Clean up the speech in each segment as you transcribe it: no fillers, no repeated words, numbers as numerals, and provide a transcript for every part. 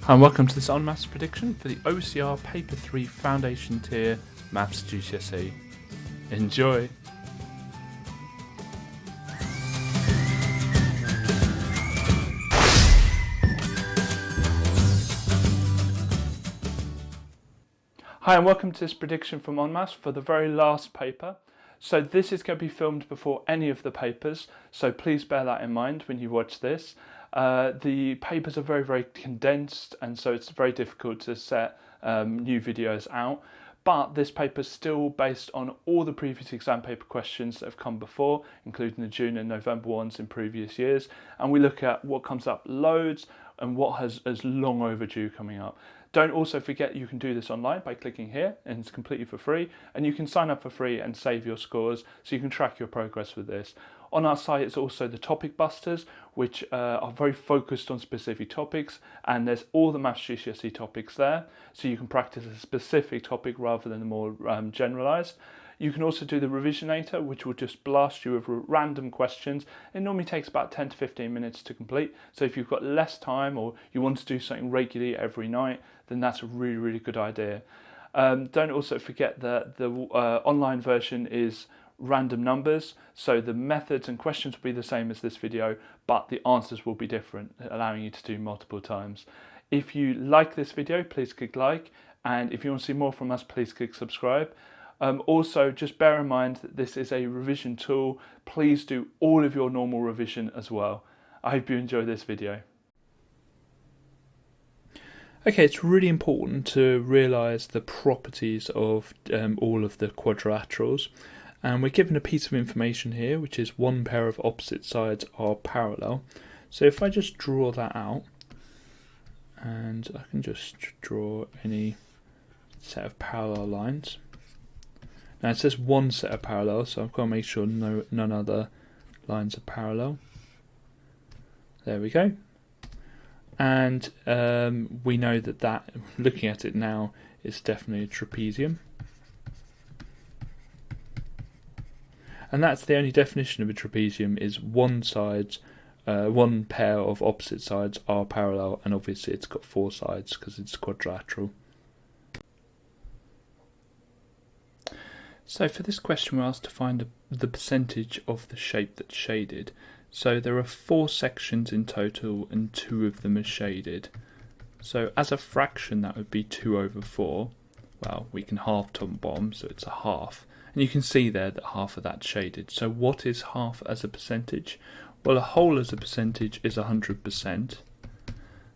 Hi and welcome to this on Maths prediction for the OCR Paper 3 Foundation Tier Maths GCSE. Enjoy! Hi and welcome to this prediction from On Maths for the very last paper. So this is going to be filmed before any of the papers, so please bear that in mind when you watch this. The papers are very condensed, and so it's very difficult to set new videos out. But this paper is still based on all the previous exam paper questions that have come before, including the June and November ones in previous years. And we look at what comes up loads and what is long overdue coming up. Don't also forget you can do this online by clicking here, and it's completely for free, and you can sign up for free and save your scores so you can track your progress with this. On our site it's also the topic busters, which are very focused on specific topics, and there's all the Maths GCSE topics there, so you can practice a specific topic rather than the more generalised. You can also do the revisionator, which will just blast you with random questions. It normally takes about 10 to 15 minutes to complete. So if you've got less time or you want to do something regularly every night, then that's a really good idea. Don't also forget that the online version is random numbers. So the methods and questions will be the same as this video, but the answers will be different, allowing you to do multiple times. If you like this video, please click like. And if you want to see more from us, please click subscribe. Also, just bear in mind that this is a revision tool. Please do all of your normal revision as well. I hope you enjoy this video. Okay, it's really important to realise the properties of all of the quadrilaterals. And we're given a piece of information here, which is one pair of opposite sides are parallel. So if I just draw that out, and I can just draw any set of parallel lines. Now it says one set of parallels, so I've got to make sure none other lines are parallel. There we go. And we know that looking at it now, is definitely a trapezium. And that's the only definition of a trapezium, is one pair of opposite sides are parallel, and obviously it's got four sides because it's quadrilateral. So for this question we're asked to find the percentage of the shape that's shaded. So there are 4 sections in total and 2 of them are shaded. So as a fraction that would be 2 over 4. Well, we can halve top and bottom, so it's a half. And you can see there that half of that's shaded. So what is half as a percentage? Well, a whole as a percentage is 100%.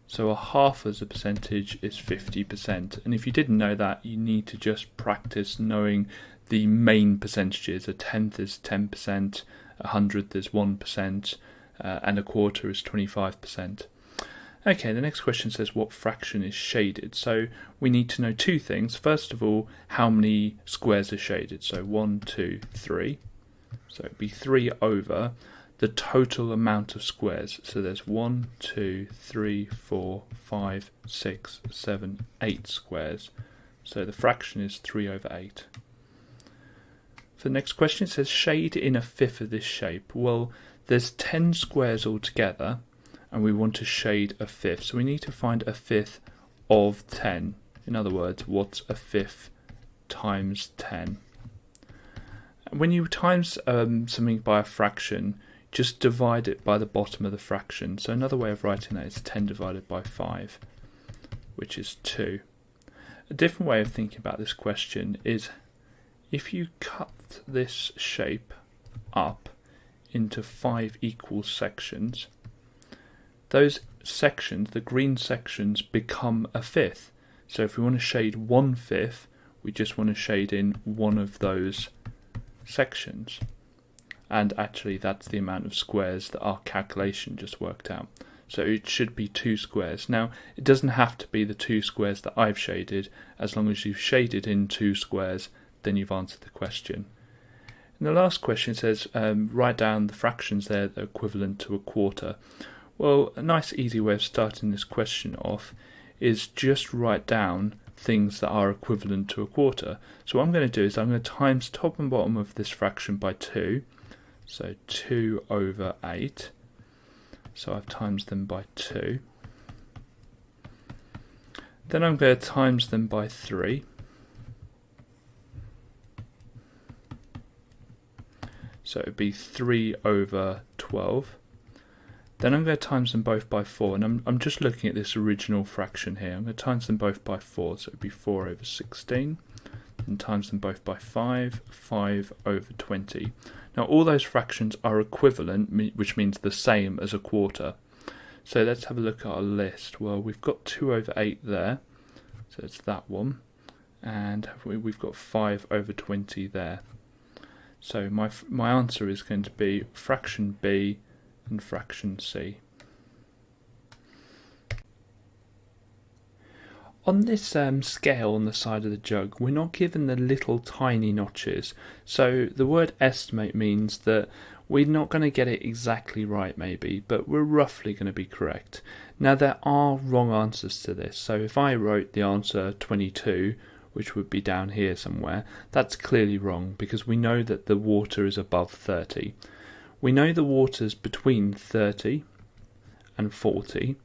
So a half as a percentage is 50%. And if you didn't know that, you need to just practice knowing the main percentages. A tenth is 10%, a hundredth is 1%, and a quarter is 25%. Okay, the next question says what fraction is shaded. So we need to know 2 things. First of all, how many squares are shaded. So 1, 2, 3. So it'd be 3 over the total amount of squares. So there's 1, 2, 3, 4, 5, 6, 7, 8 squares. So the fraction is 3 over 8. For the next question, it says shade in a fifth of this shape. Well, there's 10 squares altogether, and we want to shade a fifth. So we need to find a fifth of 10. In other words, what's a fifth times 10? When you times something by a fraction, just divide it by the bottom of the fraction. So another way of writing that is 10 divided by 5, which is 2. A different way of thinking about this question is if you cut this shape up into 5 equal sections, those sections, the green sections, become a fifth. So if we want to shade 1/5, we just want to shade in one of those sections. And actually that's the amount of squares that our calculation just worked out. So it should be 2 squares. Now it doesn't have to be the 2 squares that I've shaded. As long as you've shaded in 2 squares, then you've answered the question. And the last question says write down the fractions there that are equivalent to a quarter. Well, a nice easy way of starting this question off is just write down things that are equivalent to a quarter. So what I'm going to do is I'm going to times top and bottom of this fraction by 2. So 2 over 8. So I've times them by 2. Then I'm going to times them by 3. So it would be 3 over 12. Then I'm going to times them both by 4, and I'm just looking at this original fraction here. I'm going to times them both by 4, so it would be 4 over 16. And times them both by 5, 5 over 20. Now all those fractions are equivalent, which means the same as a quarter. So let's have a look at our list. Well, we've got 2 over 8 there, so it's that one. And we've got 5 over 20 there. So my answer is going to be fraction B and fraction C. On this scale on the side of the jug, we're not given the little tiny notches. So the word estimate means that we're not going to get it exactly right maybe, but we're roughly going to be correct. Now there are wrong answers to this. So if I wrote the answer 22, which would be down here somewhere, that's clearly wrong because we know that the water is above 30. We know the water's between 30 and 40.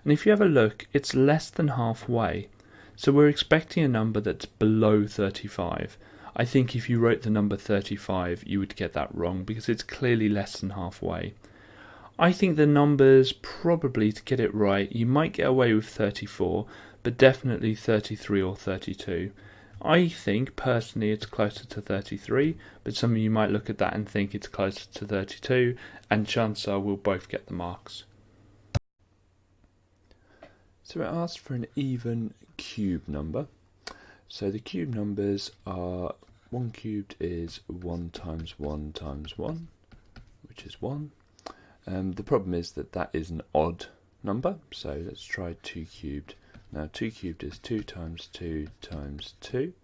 And if you have a look, it's less than halfway. So we're expecting a number that's below 35. I think if you wrote the number 35, you would get that wrong because it's clearly less than halfway. I think the numbers, probably to get it right, you might get away with 34, but definitely 33 or 32. I think, personally, it's closer to 33, but some of you might look at that and think it's closer to 32, and chances are we'll both get the marks. So it asks for an even cube number. So the cube numbers are 1 cubed is 1 times 1 times 1, which is 1. The problem is that is an odd number, so let's try 2 cubed. Now 2 cubed is 2 times 2 times 2.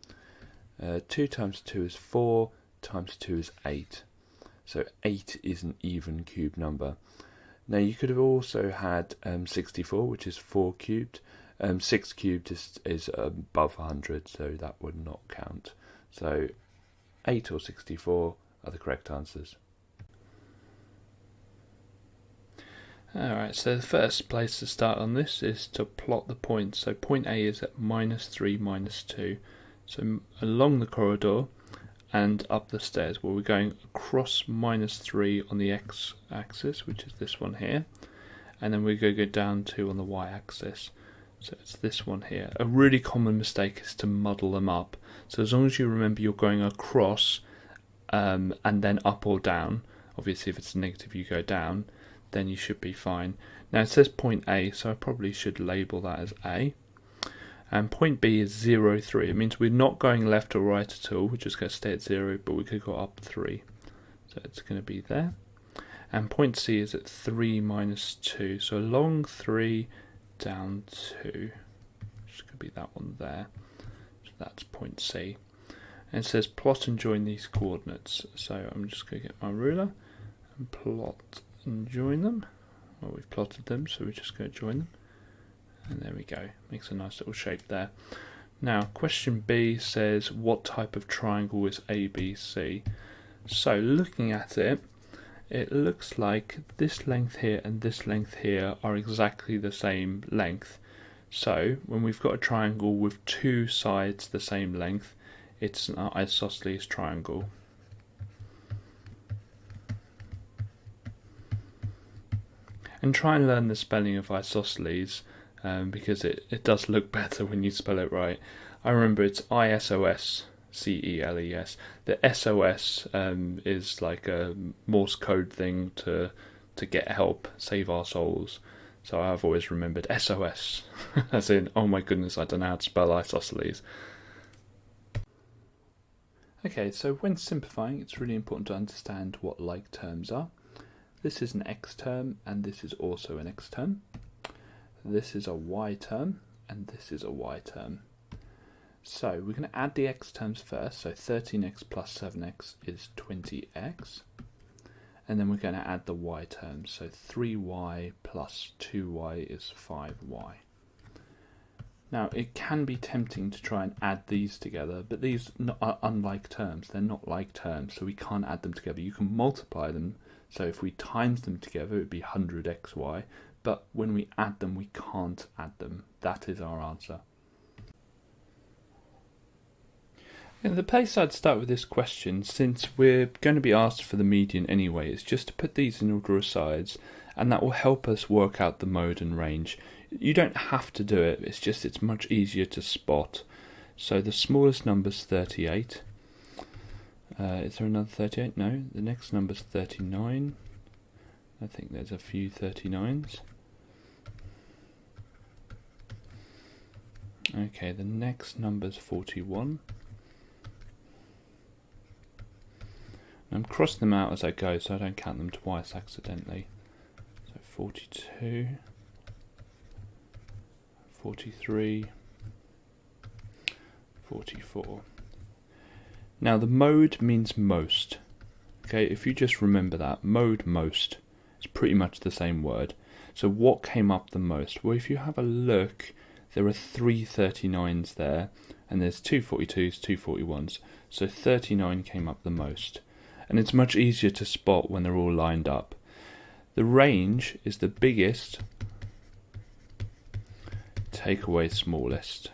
2 times 2 is 4, times 2 is 8. So 8 is an even cube number. Now you could have also had 64, which is 4 cubed. 6 cubed is above 100, so that would not count. So 8 or 64 are the correct answers. Alright, so the first place to start on this is to plot the points. So point A is at -3, -2. So along the corridor and up the stairs, well, we're going across -3 on the x-axis, which is this one here, and then we're going to go down 2 on the y-axis. So it's this one here. A really common mistake is to muddle them up. So as long as you remember you're going across and then up or down, obviously if it's negative you go down, then you should be fine. Now it says point A, so I probably should label that as A. And point B is 0, 3. It means we're not going left or right at all. We're just going to stay at 0, but we could go up 3. So it's going to be there. And point C is at 3 -2. So along 3, down 2. Which could be that one there. So that's point C. And it says plot and join these coordinates. So I'm just going to get my ruler and plot and join them. Well, we've plotted them, so we're just going to join them. And there we go, makes a nice little shape there. Now question B says what type of triangle is ABC? So looking at it, it looks like this length here and this length here are exactly the same length. So when we've got a triangle with two sides the same length, it's an isosceles triangle. And try and learn the spelling of isosceles, because it does look better when you spell it right. I remember it's ISOSCELES. The SOS is like a Morse code thing to get help, save our souls. So I've always remembered SOS, as in, oh my goodness, I don't know how to spell isosceles. Okay, so when simplifying, it's really important to understand what like terms are. This is an x term, and this is also an x term. This is a y term, and this is a y term. So we're going to add the x terms first. So 13x plus 7x is 20x. And then we're going to add the y terms. So 3y plus 2y is 5y. Now it can be tempting to try and add these together, but these are unlike terms. They're not like terms, so we can't add them together. You can multiply them. So if we times them together, it would be 100xy. But when we add them, we can't add them that is our answer. And the place I'd start with this question, since we're going to be asked for the median anyway, is just to put these in order of sides, and that will help us work out the mode and range. You don't have to do it, it's much easier to spot. So the smallest number's 38. Is there another 38? No, the next number's 39. I think there's a few 39s. Okay, the next number's 41. I'm crossing them out as I go so I don't count them twice accidentally. So 42, 43, 44. Now the mode means most. Okay, if you just remember that, mode most, it's pretty much the same word. So what came up the most? Well, if you have a look, there are 3 39s there, and there's 2 42s, 2 41s. So 39 came up the most. And it's much easier to spot when they're all lined up. The range is the biggest, take away smallest.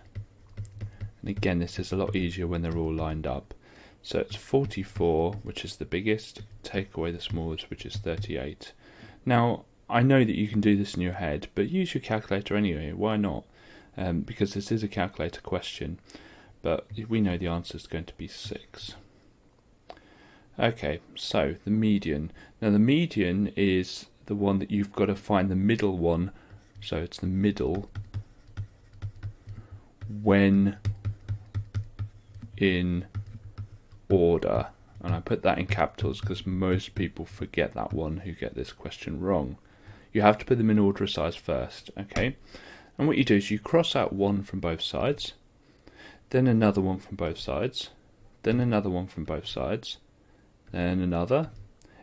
And again, this is a lot easier when they're all lined up. So it's 44, which is the biggest, take away the smallest, which is 38. Now, I know that you can do this in your head, but use your calculator anyway. Why not? Because this is a calculator question, but we know the answer is going to be 6. Okay, so the median. Now the median is the one that you've got to find the middle one, so it's the middle when in order. And I put that in capitals because most people forget that one who get this question wrong. You have to put them in order of size first, okay? And what you do is you cross out one from both sides, then another one from both sides, then another one from both sides, then another,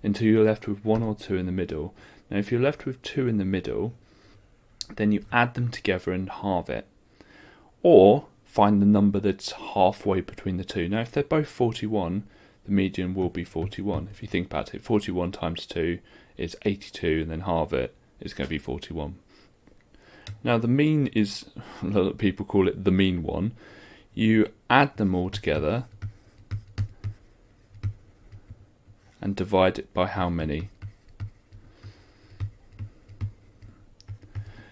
until you're left with 1 or 2 in the middle. Now if you're left with 2 in the middle, then you add them together and halve it. Or find the number that's halfway between the two. Now if they're both 41, the median will be 41. If you think about it, 41 times 2 is 82, and then halve it, it's going to be 41. Now the mean is, a lot of people call it the mean one. You add them all together and divide it by how many?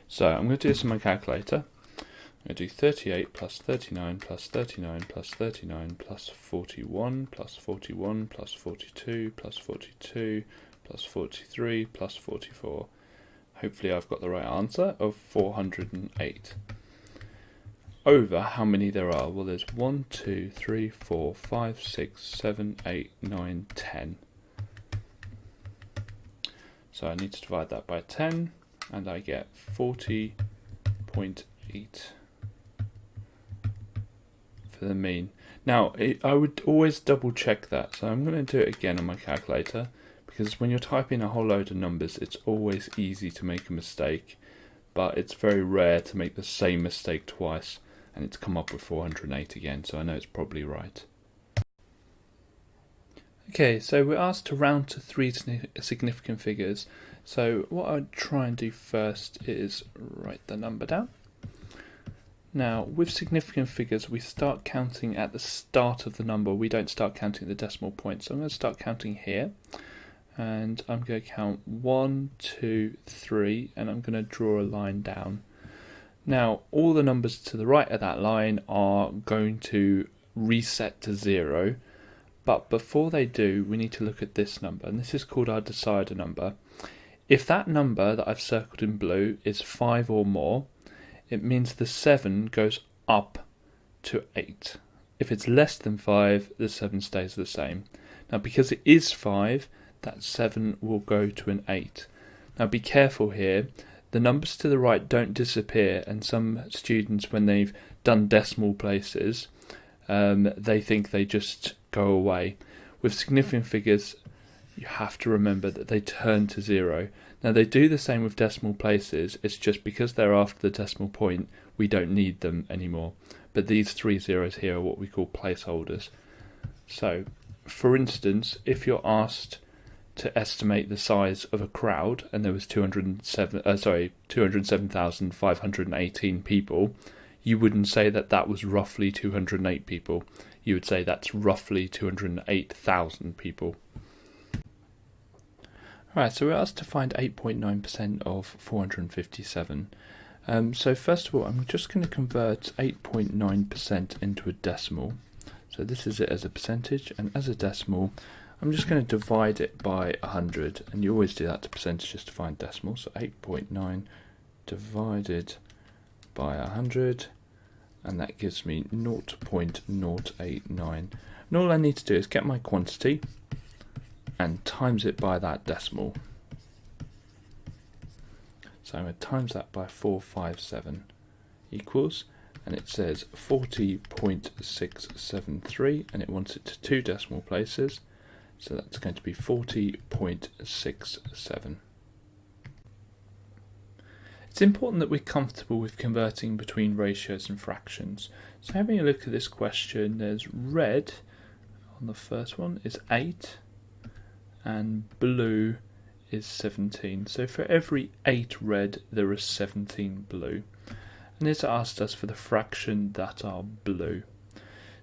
So I'm going to do this on my calculator. I'm going to do 38 plus 39 plus 39 plus 39 plus 41 plus 41 plus 42 plus 42 plus 43 plus 44. Hopefully I've got the right answer of 408. Over how many there are? Well, there's 1, 2, 3, 4, 5, 6, 7, 8, 9, 10. So I need to divide that by 10, and I get 40.8 for the mean. Now, I would always double check that, so I'm going to do it again on my calculator, because when you're typing a whole load of numbers, it's always easy to make a mistake, but it's very rare to make the same mistake twice, and it's come up with 408 again, so I know it's probably right. Okay, so we're asked to round to 3 significant figures. So what I'd try and do first is write the number down. Now, with significant figures, we start counting at the start of the number. We don't start counting at the decimal point. So I'm going to start counting here. And I'm going to count 1, 2, 3, and I'm going to draw a line down. Now, all the numbers to the right of that line are going to reset to 0. But before they do, we need to look at this number, and this is called our decider number. If that number that I've circled in blue is 5 or more, it means the 7 goes up to 8. If it's less than 5, the 7 stays the same. Now because it is 5, that 7 will go to an 8. Now be careful here, the numbers to the right don't disappear, and some students, when they've done decimal places, they think they just go away. With significant figures, you have to remember that they turn to 0. Now they do the same with decimal places, it's just because they're after the decimal point, we don't need them anymore. But these 3 zeros here are what we call placeholders. So, for instance, if you're asked to estimate the size of a crowd, and there was 207,518 people, you wouldn't say that that was roughly 208 people. You would say that's roughly 208,000 people. Alright, so we're asked to find 8.9% of 457. So first of all, I'm just going to convert 8.9% into a decimal. So this is it as a percentage, and as a decimal, I'm just going to divide it by 100, and you always do that to percentages to find decimals. So 8.9 divided by 100, and that gives me 0.089. And all I need to do is get my quantity and times it by that decimal. So I'm going to times that by 457 equals, and it says 40.673, and it wants it to 2 decimal places, so that's going to be 40.67. It's important that we're comfortable with converting between ratios and fractions. So having a look at this question, there's red on the first one is 8, and blue is 17. So for every 8 red, there are 17 blue. And it's asked us for the fraction that are blue.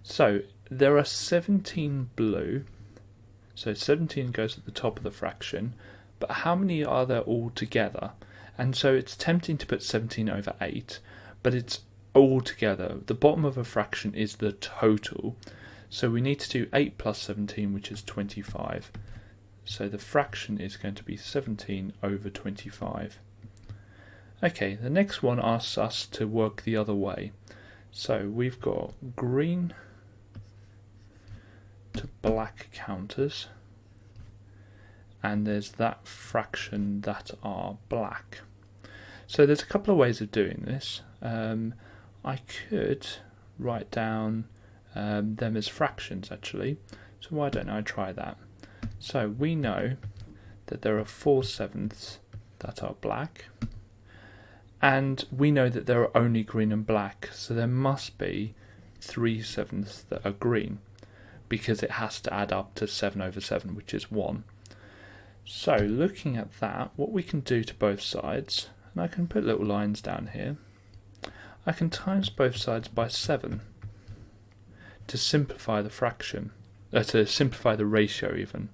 So there are 17 blue, so 17 goes at the top of the fraction, but how many are there all together? And so it's tempting to put 17 over 8, but it's all together. The bottom of a fraction is the total, so we need to do 8 plus 17, which is 25. So the fraction is going to be 17 over 25. Okay, the next one asks us to work the other way. So we've got green to black counters, and there's that fraction that are black. So there's a couple of ways of doing this. I could write down them as fractions actually, so why don't I try that? So we know that there are 4/7 that are black, and we know that there are only green and black, so there must be 3/7 that are green, because it has to add up to 7 over 7, which is 1. So looking at that, what we can do to both sides, and I can put little lines down here, I can times both sides by 7 to simplify the fraction, to simplify the ratio even.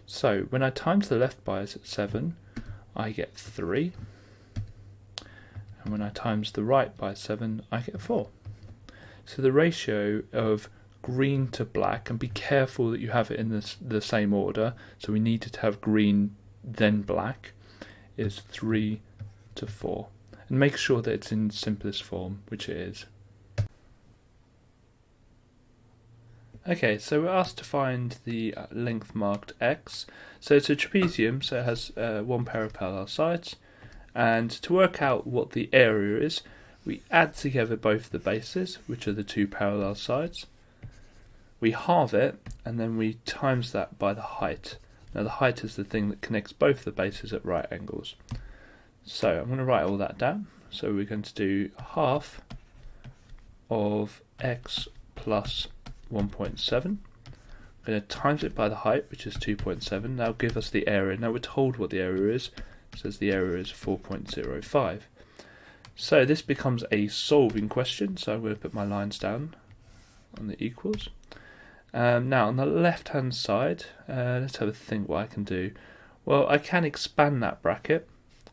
So when I times the left by 7, I get 3, and when I times the right by 7, I get 4. So the ratio of green to black, and be careful that you have it in the same order, so we needed to have green then black, is 3 to 4. And make sure that it's in simplest form, which it is. Okay, so we're asked to find the length marked x. So it's a trapezium, so it has one pair of parallel sides. And to work out what the area is, we add together both the bases, which are the 2 parallel sides. We halve it, and then we times that by the height. Now the height is the thing that connects both the bases at right angles. So I'm going to write all that down. So we're going to do half of x plus 1.7. I'm going to times it by the height, which is 2.7. That'll give us the area. Now we're told what the area is. It says the area is 4.05. So this becomes a solving question. So I'm going to put my lines down on the equals. Now on the left hand side, let's have a think what I can do. Well, I can expand that bracket.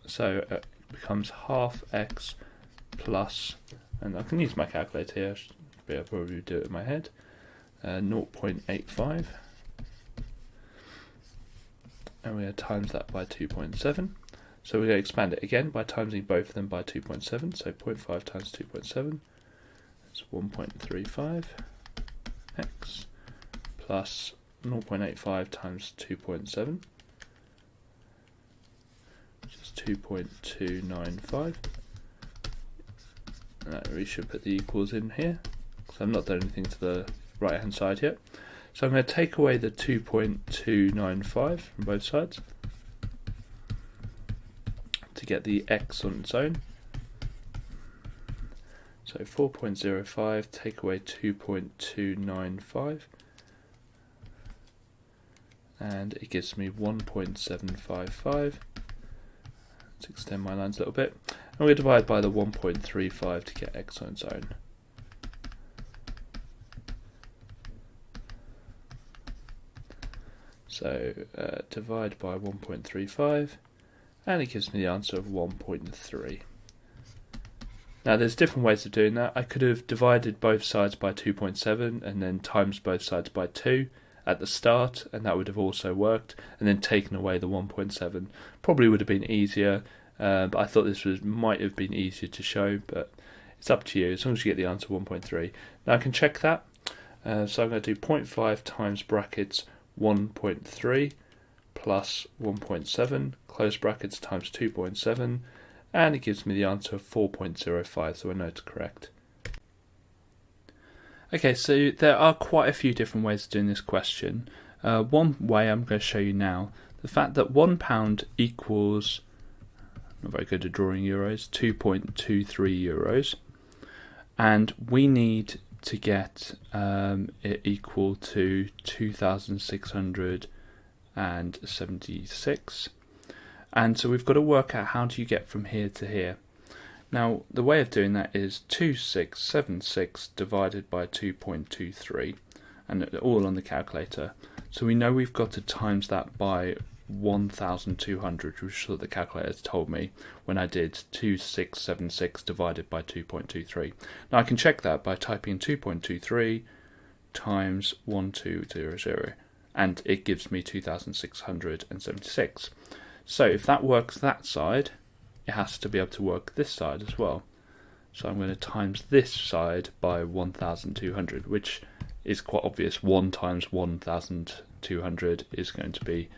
So it becomes half x plus, and I can use my calculator here. I'll probably do it in my head. 0.85, and we're going to times that by 2.7. So we're going to expand it again by timesing both of them by 2.7. So 0.5 times 2.7 is 1.35 x plus 0.85 times 2.7, which is 2.295. We should put the equals in here, because I've not done anything to the right hand side yet. So I'm going to take away the 2.295 from both sides to get the x on its own. So 4.05 take away 2.295, and it gives me 1.755. Let's extend my lines a little bit. And we're going to divide by the 1.35 to get x on its own. So divide by 1.35, and it gives me the answer of 1.3. Now there's different ways of doing that. I could have divided both sides by 2.7 and then times both sides by 2 at the start, and that would have also worked, and then taken away the 1.7. Probably would have been easier, but I thought this might have been easier to show, but it's up to you, as long as you get the answer 1.3. Now I can check that, so I'm going to do 0.5 times brackets 1.3 plus 1.7, close brackets, times 2.7, and it gives me the answer of 4.05, so I know it's correct. Okay, so there are quite a few different ways of doing this question. One way I'm going to show you now, the fact that £1 equals, not very good at drawing euros, 2.23 euros, and we need to get it equal to 2,676, and so we've got to work out how do you get from here to here. Now the way of doing that is 2676 divided by 2.23, and all on the calculator. So we know we've got to times that by 1,200, which is what the calculator told me when I did 2676 divided by 2.23. Now I can check that by typing in 2.23 times 1200, and it gives me 2,676. So if that works that side, it has to be able to work this side as well. So I'm going to times this side by 1,200, which is quite obvious. 1 times 1,200 is going to be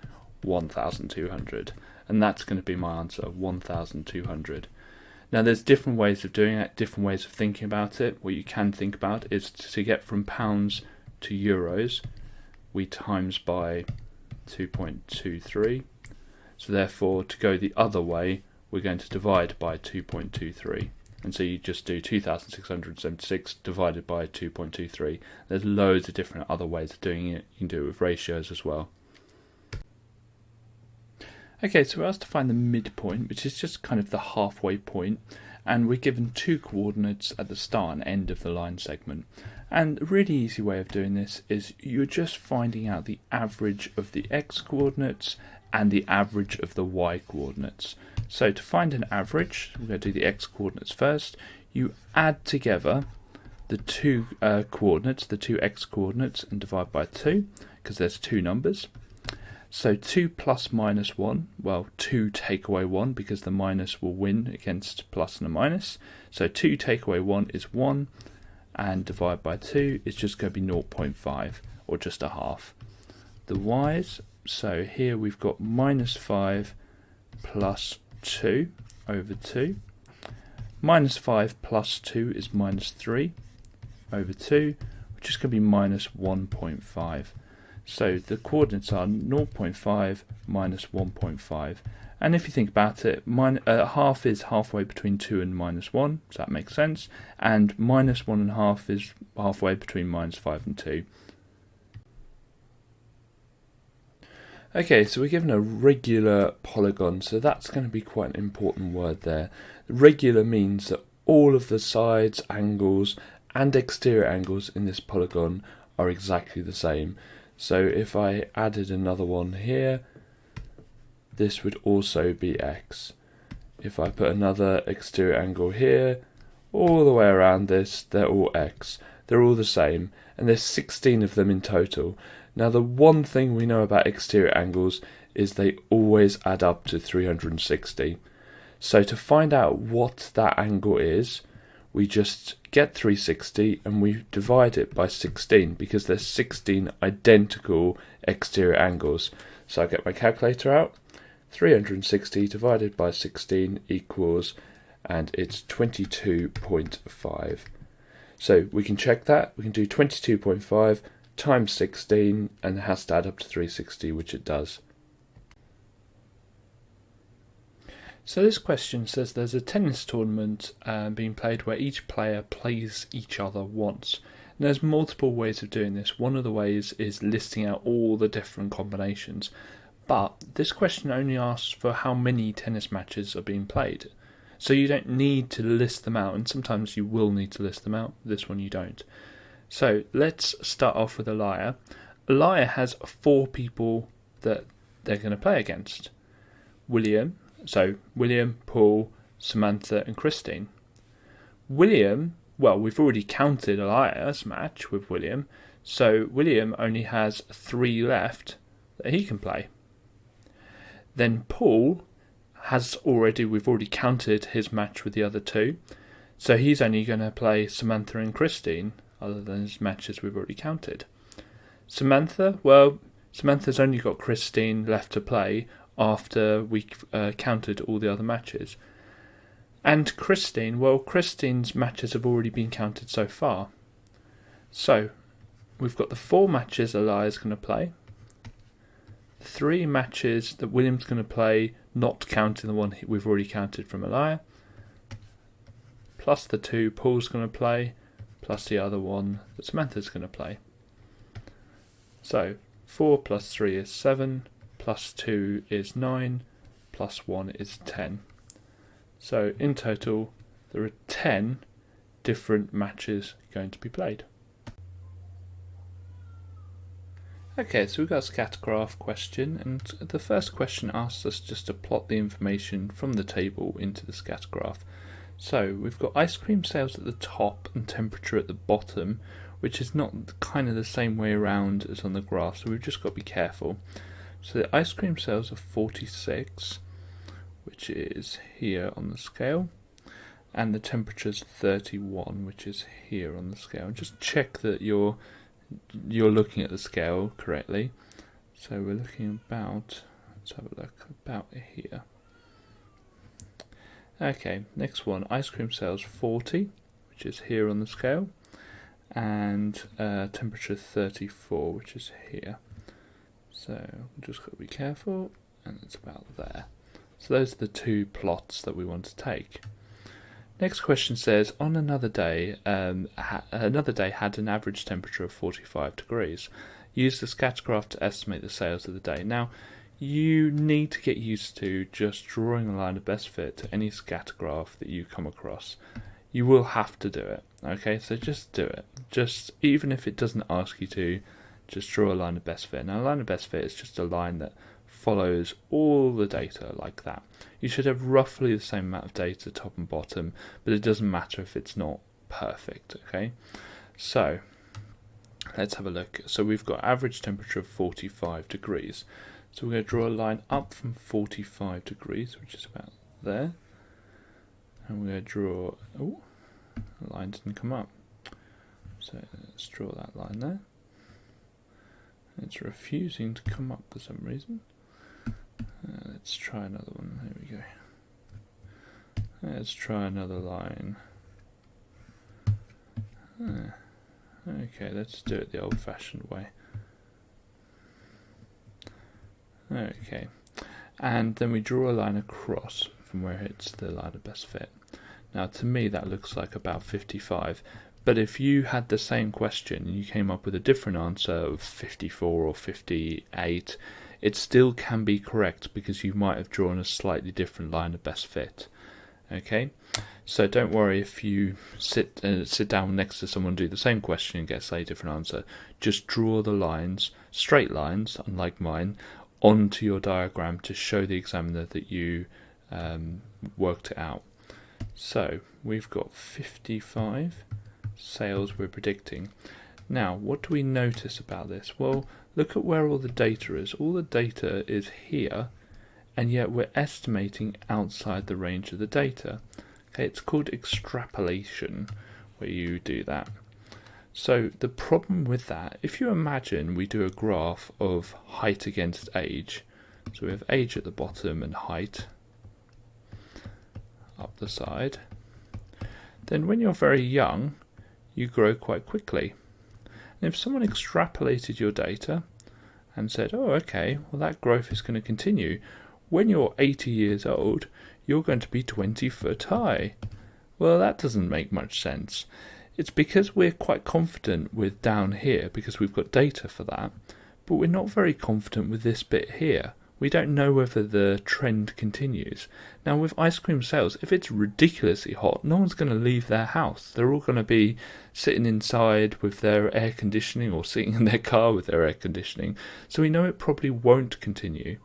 1,200, and that's going to be my answer, 1,200. Now there's different ways of doing it, different ways of thinking about it. What you can think about is to get from pounds to euros, we times by 2.23. So therefore, to go the other way, we're going to divide by 2.23. And so you just do 2,676 divided by 2.23. There's loads of different other ways of doing it. You can do it with ratios as well. Okay, so we're asked to find the midpoint, which is just kind of the halfway point, and we're given 2 coordinates at the start and end of the line segment. And a really easy way of doing this is you're just finding out the average of the x coordinates and the average of the y coordinates. So to find an average, we're going to do the x coordinates first. You add together the 2 coordinates, the 2 x coordinates, and divide by 2, because there's 2 numbers. So 2 plus minus 1, well 2 take away 1, because the minus will win against plus and a minus. So 2 take away 1 is 1, and divide by 2 is just going to be 0.5, or just a half. The y's, so here we've got minus 5 plus 2 over 2. Minus 5 plus 2 is minus 3 over 2, which is going to be minus 1.5. So the coordinates are 0.5 minus 1.5. And if you think about it, half is halfway between 2 and minus 1, so that makes sense. And minus 1.5 is halfway between minus 5 and 2. Okay, so we're given a regular polygon, so that's going to be quite an important word there. Regular means that all of the sides, angles, and exterior angles in this polygon are exactly the same. So if I added another one here, this would also be x. If I put another exterior angle here, all the way around this, they're all x. They're all the same, and there's 16 of them in total. Now the one thing we know about exterior angles is they always add up to 360. So to find out what that angle is, we just get 360 and we divide it by 16, because there's 16 identical exterior angles. So I get my calculator out, 360 divided by 16 equals, and it's 22.5. So we can check that, we can do 22.5 times 16, and it has to add up to 360, which it does. So this question says there's a tennis tournament being played where each player plays each other once. And there's multiple ways of doing this. One of the ways is listing out all the different combinations. But this question only asks for how many tennis matches are being played. So you don't need to list them out, and sometimes you will need to list them out. This one you don't. So let's start off with a lyre. A lyre has 4 people that they're going to play against. William, Paul, Samantha and Christine. William, well, we've already counted a lyre's match with William, so William only has 3 left that he can play. Then Paul we've already counted his match with the other 2, so he's only going to play Samantha and Christine, other than his matches we've already counted. Samantha's only got Christine left to play after we counted all the other matches. And Christine's matches have already been counted so far. So, we've got the 4 matches Elia's going to play, 3 matches that William's going to play, not counting the one we've already counted from Elia, plus the 2 Paul's going to play, plus the other one that Samantha's going to play. So 4 plus 3 is 7, plus 2 is 9, plus 1 is 10. So in total there are 10 different matches going to be played. Okay, so we've got a scatter graph question, and the first question asks us just to plot the information from the table into the scatter graph. So we've got ice cream sales at the top and temperature at the bottom, which is not kind of the same way around as on the graph, so we've just got to be careful. So the ice cream sales are 46, which is here on the scale, and the temperature is 31, which is here on the scale. Just check that you're looking at the scale correctly. So we're looking about, let's have a look, about here. Okay, next one, ice cream sales 40, which is here on the scale, and temperature 34, which is here. So we've just got to be careful, and it's about there. So those are the 2 plots that we want to take. Next question says, on another day had an average temperature of 45 degrees. Use the scatter graph to estimate the sales of the day. Now, you need to get used to just drawing a line of best fit to any scatter graph that you come across. You will have to do it, okay? So just do it. Just, even if it doesn't ask you to, just draw a line of best fit. Now, a line of best fit is just a line that follows all the data like that. You should have roughly the same amount of data top and bottom, but it doesn't matter if it's not perfect, okay? So let's have a look. So we've got average temperature of 45 degrees. So we're going to draw a line up from 45 degrees, which is about there. And we're going to draw, oh, the line didn't come up. So let's draw that line there. It's refusing to come up for some reason. Let's try another one. There we go. Let's try another line. Okay, let's do it the old-fashioned way. Okay, and then we draw a line across from where it's the line of best fit. Now, to me, that looks like about 55. But if you had the same question and you came up with a different answer of 54 or 58, it still can be correct because you might have drawn a slightly different line of best fit. Okay, so don't worry if you sit down next to someone, do the same question and get a slightly different answer. Just draw the lines, straight lines, unlike mine, onto your diagram to show the examiner that you worked it out. So we've got 55 sales we're predicting. Now, what do we notice about this? Well, look at where all the data is. All the data is here, and yet we're estimating outside the range of the data. Okay, it's called extrapolation, where you do that. So the problem with that, if you imagine we do a graph of height against age, so we have age at the bottom and height up the side, then when you're very young, you grow quite quickly. And if someone extrapolated your data and said, oh, okay, well, that growth is going to continue. When you're 80 years old, you're going to be 20 foot high. Well, that doesn't make much sense. It's because we're quite confident with down here because we've got data for that, but we're not very confident with this bit here. We don't know whether the trend continues. Now with ice cream sales, if it's ridiculously hot, no one's going to leave their house. They're all going to be sitting inside with their air conditioning or sitting in their car with their air conditioning. So we know it probably won't continue.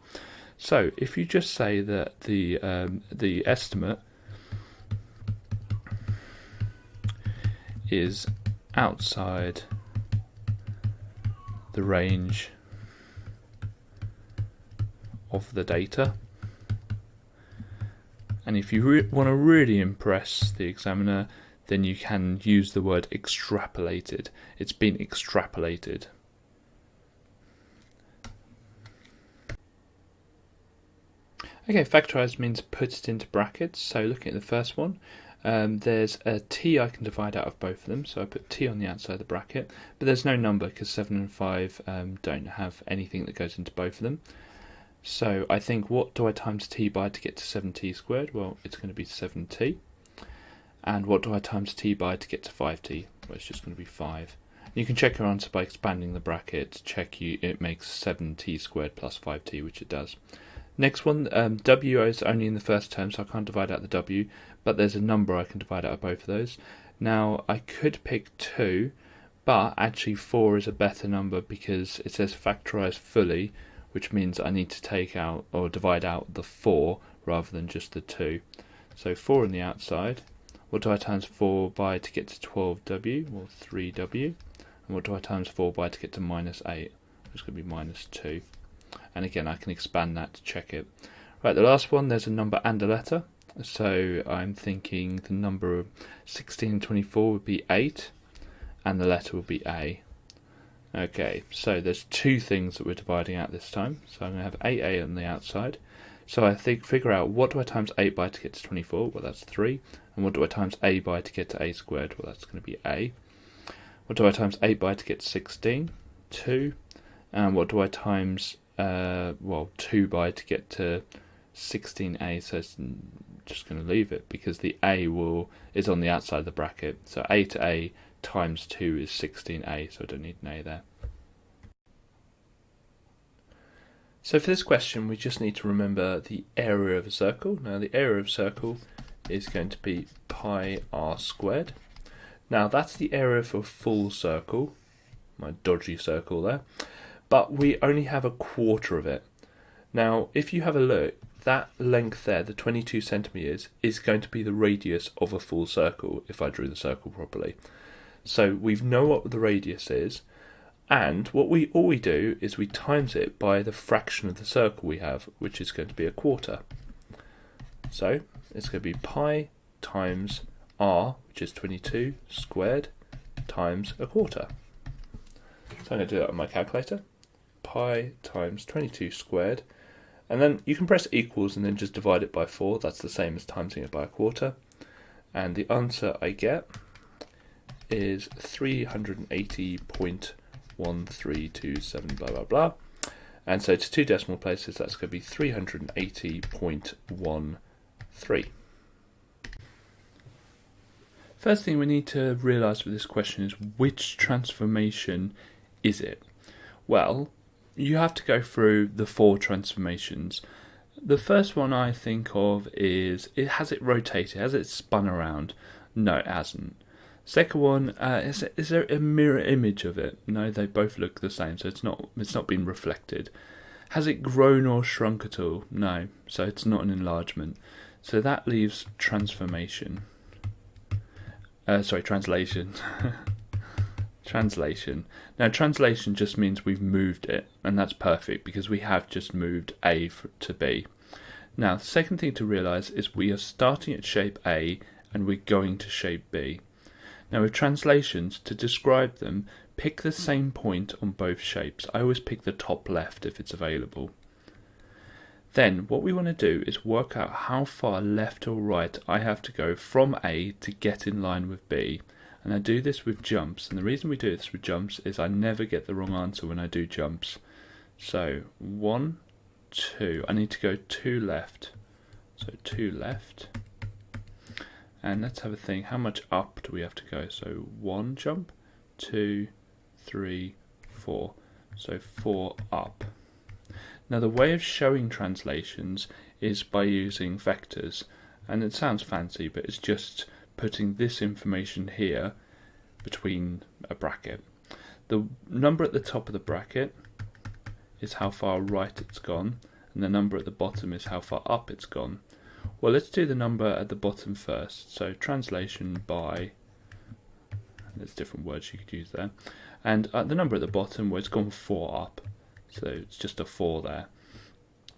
So if you just say that the estimate is outside the range of the data, and if you want to really impress the examiner, then you can use the word extrapolated. It's been extrapolated. Okay, factorise means put it into brackets. So looking at the first one, there's a t I can divide out of both of them, so I put t on the outside of the bracket, but there's no number because 7 and 5 don't have anything that goes into both of them. So I think, what do I times t by to get to 7t squared? Well, it's going to be 7t. And what do I times t by to get to 5t? Well, it's just going to be 5. You can check your answer by expanding the bracket to check it makes 7t squared plus 5t, which it does. Next one, w is only in the first term, so I can't divide out the w, but there's a number I can divide out of both of those. Now, I could pick 2, but actually 4 is a better number because it says factorise fully, which means I need to take out or divide out the 4 rather than just the 2. So 4 on the outside. What do I times 4 by to get to 12w? Well, 3w. And what do I times 4 by to get to minus 8? It's going to be minus 2. And again, I can expand that to check it. Right, the last one, there's a number and a letter. So I'm thinking the number of 16 and 24 would be 8, and the letter would be A. Okay, so there's two things that we're dividing out this time. So I'm going to have 8a on the outside. So I figure out, what do I times 8 by to get to 24? Well, that's 3. And what do I times a by to get to a squared? Well, that's going to be a. What do I times 8 by to get to 16? 2. And what do I times 2 by to get to 16a? So it's just going to leave it because the a is on the outside of the bracket. So a to a times 2 is 16a, so I don't need an a there. So for this question, we just need to remember the area of a circle. Now the area of a circle is going to be pi r squared. Now that's the area for a full circle, my dodgy circle there, but we only have a quarter of it. Now if you have a look, that length there, the 22 centimeters, is going to be the radius of a full circle if I drew the circle properly. So we know what the radius is, and all we do is we times it by the fraction of the circle we have, which is going to be a quarter. So it's going to be pi times r, which is 22 squared, times a quarter. So I'm going to do that on my calculator. Pi times 22 squared, and then you can press equals and then just divide it by 4. That's the same as timesing it by a quarter. And the answer I get is 380.1327 blah blah blah. And so to two decimal places, that's going to be 380.13. First thing we need to realise with this question is, which transformation is it? Well, you have to go through the 4 transformations. The first one I think of is, has it rotated? Has it spun around? No, it hasn't. Second one, is there a mirror image of it? No, they both look the same, so it's not been reflected. Has it grown or shrunk at all? No, so it's not an enlargement. So that leaves transformation. Translation. Translation. Now translation just means we've moved it, and that's perfect because we have just moved A to B. Now the second thing to realise is we are starting at shape A and we're going to shape B. Now with translations, to describe them, pick the same point on both shapes. I always pick the top left if it's available. Then what we want to do is work out how far left or right I have to go from A to get in line with B. And I do this with jumps, and the reason we do this with jumps is I never get the wrong answer when I do jumps. So 1, 2, I need to go 2 left. So 2 left. And let's have a think, how much up do we have to go? So 1 jump, 2, 3, 4. So 4 up. Now the way of showing translations is by using vectors, and it sounds fancy, but it's just putting this information here between a bracket. The number at the top of the bracket is how far right it's gone, and the number at the bottom is how far up it's gone. Well, let's do the number at the bottom first. So translation by, there's different words you could use there, and the number at the bottom, well, it's gone 4 up, so it's just a 4 there.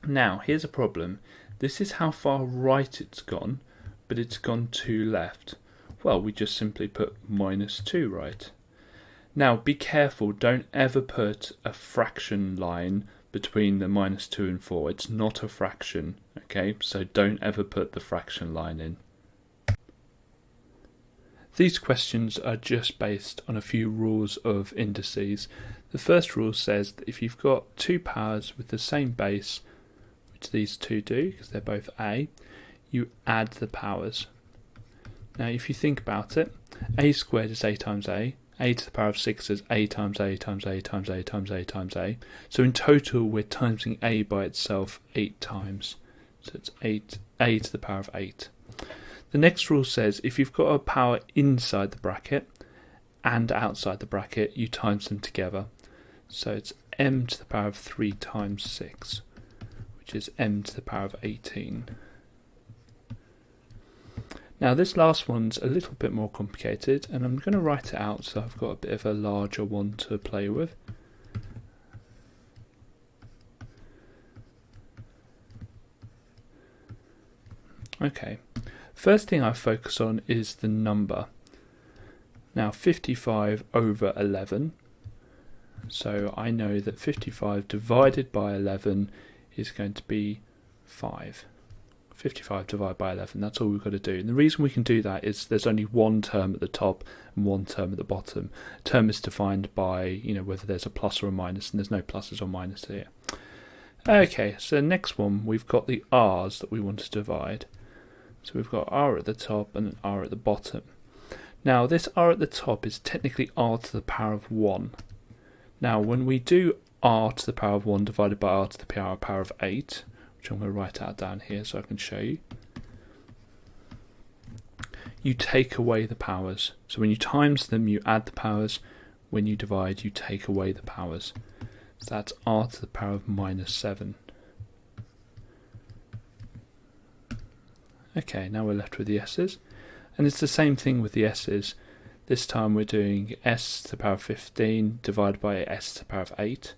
Now here's a problem. This is how far right it's gone, but it's gone 2 left. Well, we just simply put -2 right. Now be careful, don't ever put a fraction line between the -2 and 4. It's not a fraction, okay? So don't ever put the fraction line in. These questions are just based on a few rules of indices. The first rule says that if you've got two powers with the same base, which these two do because they're both a, you add the powers. Now if you think about it, a squared is a times a to the power of 6 is a times a times a times a times a times a. So in total we're timesing a by itself 8 times. So it's 8a to the power of 8. The next rule says if you've got a power inside the bracket and outside the bracket, you times them together. So it's m to the power of 3 times 6, which is m to the power of 18. Now this last one's a little bit more complicated, and I'm going to write it out so I've got a bit of a larger one to play with. Okay, first thing I focus on is the number. Now 55 over 11, so I know that 55 divided by 11 is going to be 5. 55 divided by 11, that's all we've got to do. And the reason we can do that is there's only one term at the top and one term at the bottom. A term is defined by, whether there's a plus or a minus, and there's no pluses or minuses here. Okay, so the next one, we've got the r's that we want to divide. So we've got r at the top and an r at the bottom. Now this r at the top is technically r to the power of 1. Now when we do r to the power of 1 divided by r to the power of 8, which I'm going to write out down here so I can show you, you take away the powers. So when you times them, you add the powers. When you divide, you take away the powers. So that's r to the power of -7. Okay, now we're left with the s's. And it's the same thing with the s's. This time we're doing s to the power of 15 divided by s to the power of 8.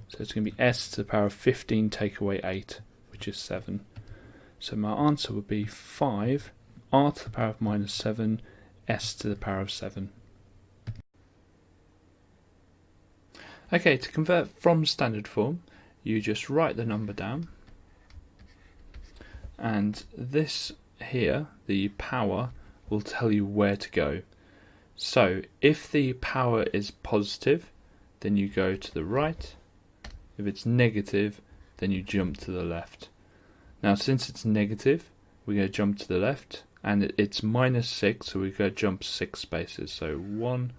So it's going to be s to the power of 15 take away 8, which is 7. So my answer would be 5 r to the power of -7 s to the power of 7. Okay, to convert from standard form, you just write the number down, and this here, the power, will tell you where to go. So if the power is positive, then you go to the right. If it's negative, then you jump to the left. Now since it's negative, we're going to jump to the left, and it's -6, so we're going to jump 6 spaces. So 1,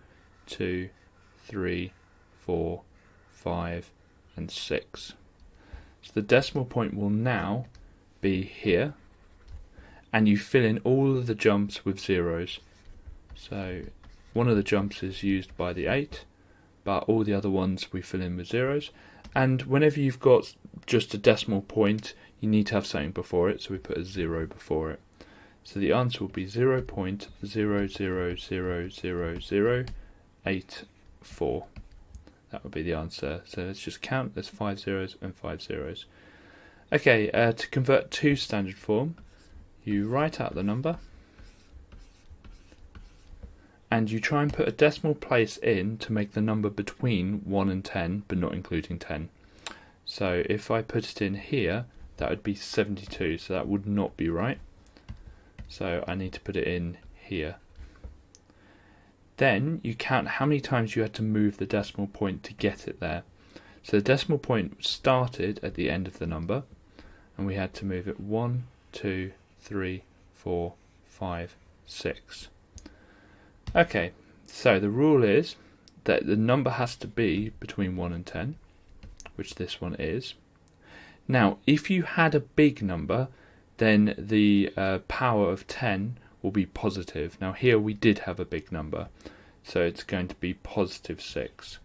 2, 3, 4, 5, and 6. So the decimal point will now be here, and you fill in all of the jumps with zeros. So one of the jumps is used by the 8, but all the other ones we fill in with zeros. And whenever you've got just a decimal point, you need to have something before it, so we put a 0 before it. So the answer will be 0.00000084. That would be the answer. So let's just count. There's 5 zeros and 5 zeros. Okay, to convert to standard form, you write out the number, and you try and put a decimal place in to make the number between 1 and 10, but not including 10. So if I put it in here, that would be 72, so that would not be right. So I need to put it in here. Then you count how many times you had to move the decimal point to get it there. So the decimal point started at the end of the number, and we had to move it 1, 2, 3, 4, 5, 6. Okay, so the rule is that the number has to be between 1 and 10, which this one is. Now, if you had a big number, then the power of 10 will be positive. Now here we did have a big number, so it's going to be positive 6.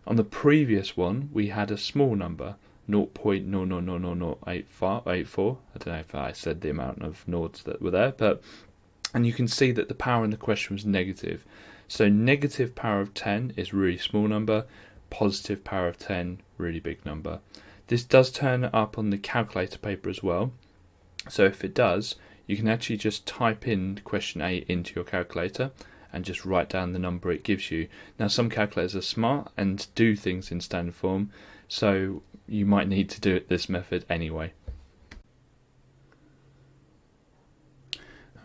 On the previous one, we had a small number, 0.00084. I don't know if I said the amount of noughts that were there, and you can see that the power in the question was negative. So negative power of 10 is really small number, positive power of 10, really big number. This does turn up on the calculator paper as well. So if it does, you can actually just type in question A into your calculator and just write down the number it gives you. Now some calculators are smart and do things in standard form, so you might need to do it this method anyway.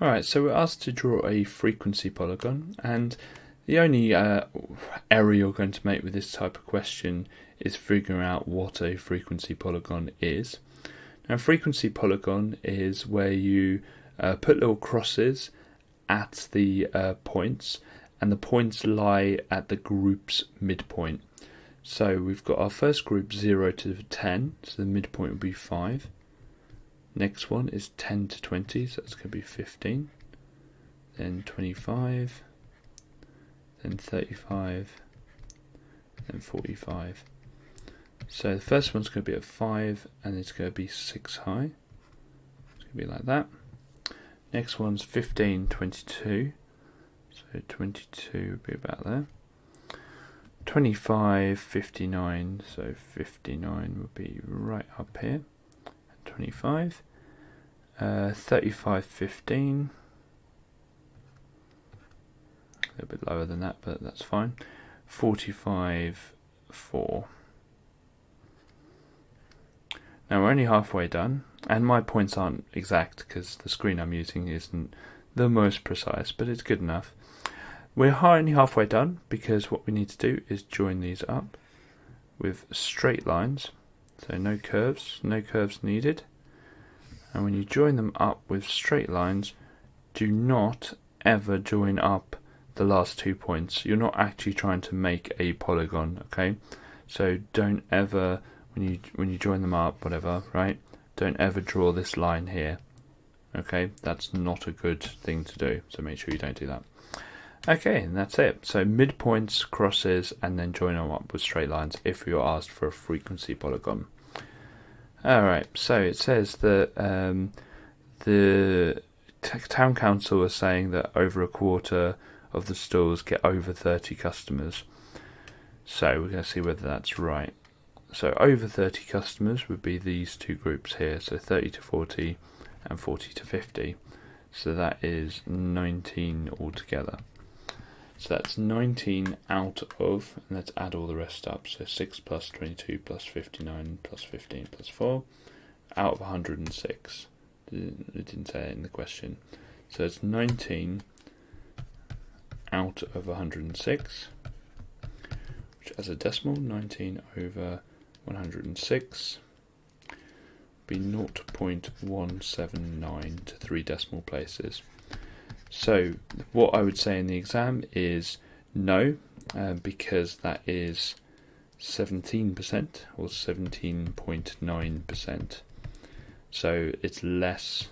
Alright, so we're asked to draw a frequency polygon, and the only error you're going to make with this type of question is figuring out what a frequency polygon is. Now, a frequency polygon is where you put little crosses at the points, and the points lie at the group's midpoint. So we've got our first group 0 to 10, so the midpoint will be 5. Next one is 10 to 20, so that's going to be 15. Then 25, then 35, then 45. So the first one's going to be at 5, and it's going to be 6 high. It's going to be like that. Next one's 15, 22. So 22 would be about there. 25, 59. So 59 would be right up here. 25. 35, 15. A little bit lower than that, but that's fine. 45, 4. Now we're only halfway done, and my points aren't exact because the screen I'm using isn't the most precise, but it's good enough. We're only halfway done because what we need to do is join these up with straight lines, so no curves needed. And when you join them up with straight lines, do not ever join up the last 2 points. You're not actually trying to make a polygon, okay? So don't ever, when you join them up, whatever, right? Don't ever draw this line here, okay? That's not a good thing to do, so make sure you don't do that. Okay, and that's it. So midpoints, crosses, and then join them up with straight lines if you're asked for a frequency polygon. Alright, so it says that the town council is saying that over a quarter of the stores get over 30 customers. So we're going to see whether that's right. So over 30 customers would be these two groups here, so 30 to 40 and 40 to 50. So that is 19 altogether. So that's 19 out of, and let's add all the rest up, so 6 plus 22 plus 59 plus 15 plus 4, out of 106. It didn't say it in the question. So it's 19 out of 106, which as a decimal, 19 over 106 be 0.179 to 3 decimal places. So what I would say in the exam is no, because that is 17% or 17.9%. So it's less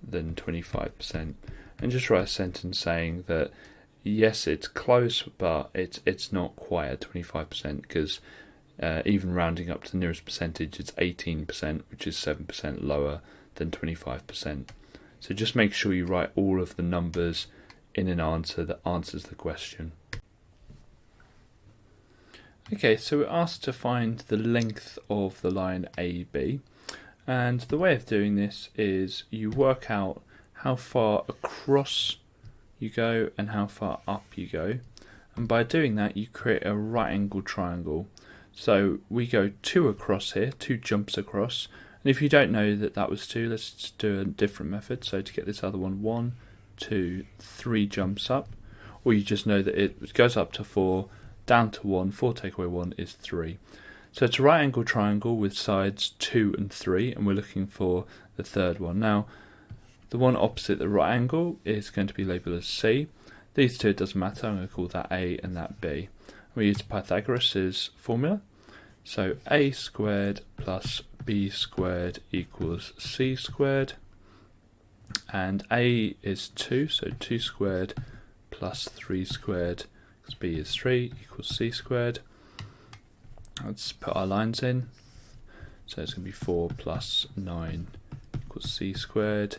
than 25%. And just write a sentence saying that yes, it's close, but it's not quite at 25%, because even rounding up to the nearest percentage, it's 18%, which is 7% lower than 25%. So just make sure you write all of the numbers in an answer that answers the question. Okay, so we're asked to find the length of the line AB, and the way of doing this is you work out how far across you go and how far up you go, and by doing that you create a right angle triangle. So we go 2 across here, 2 jumps across. And if you don't know that that was 2, let's just do a different method. So to get this other one, 1, 2, 3 jumps up. Or you just know that it goes up to 4, down to 1, 4 take away 1 is 3. So it's a right angle triangle with sides 2 and 3, and we're looking for the third one. Now, The one opposite the right angle is going to be labelled as C. These two, it doesn't matter, I'm going to call that A and that B. We use Pythagoras' formula. So A squared plus B squared equals C squared. And A is 2, so 2 squared plus 3 squared, because B is 3, equals C squared. Let's put our lines in. So it's going to be 4 plus 9 equals C squared.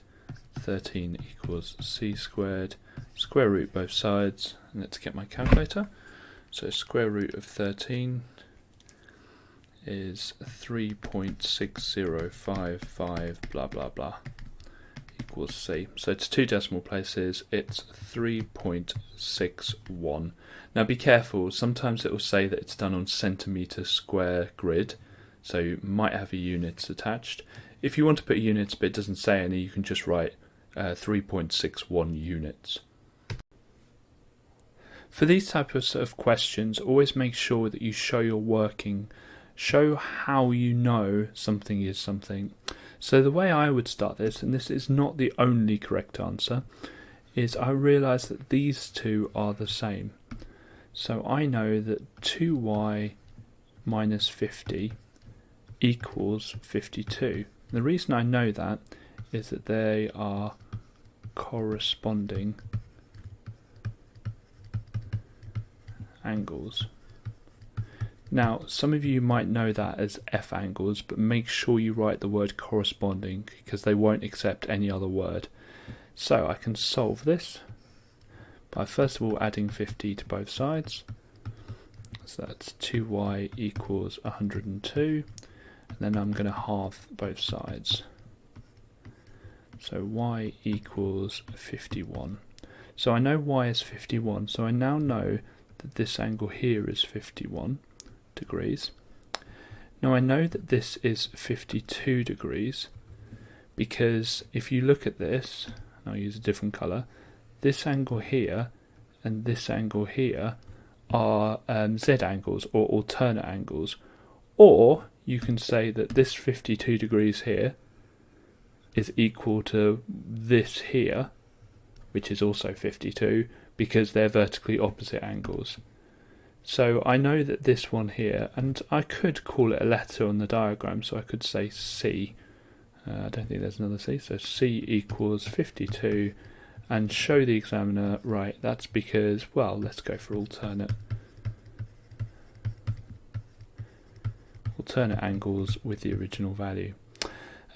13 equals C squared. Square root both sides, and let's get my calculator. So square root of 13 is 3.6055 blah blah blah equals C. So to two decimal places, it's 3.61. Now be careful, sometimes it will say that it's done on centimetre square grid, so you might have a units attached. If you want to put units but it doesn't say any, you can just write 3.61 units. For these types of questions, always make sure that you show your working, show how you know something is something. So the way I would start this, and this is not the only correct answer, is I realise that these two are the same. So I know that 2y minus 50 equals 52. The reason I know that is that they are corresponding angles. Now, some of you might know that as F angles, but make sure you write the word corresponding because they won't accept any other word. So I can solve this by first of all adding 50 to both sides. So that's 2y equals 102, and then I'm going to halve both sides. So y equals 51. So I know y is 51, so I now know that this angle here is 51 degrees. Now I know that this is 52 degrees because if you look at this, and I'll use a different colour, this angle here and this angle here are Z angles or alternate angles, or you can say that this 52 degrees here is equal to this here, which is also 52, because they're vertically opposite angles. So I know that this one here, and I could call it a letter on the diagram, so I could say C. I don't think there's another C, so C equals 52, and show the examiner, right, that's because, well, let's go for alternate angles with the original value.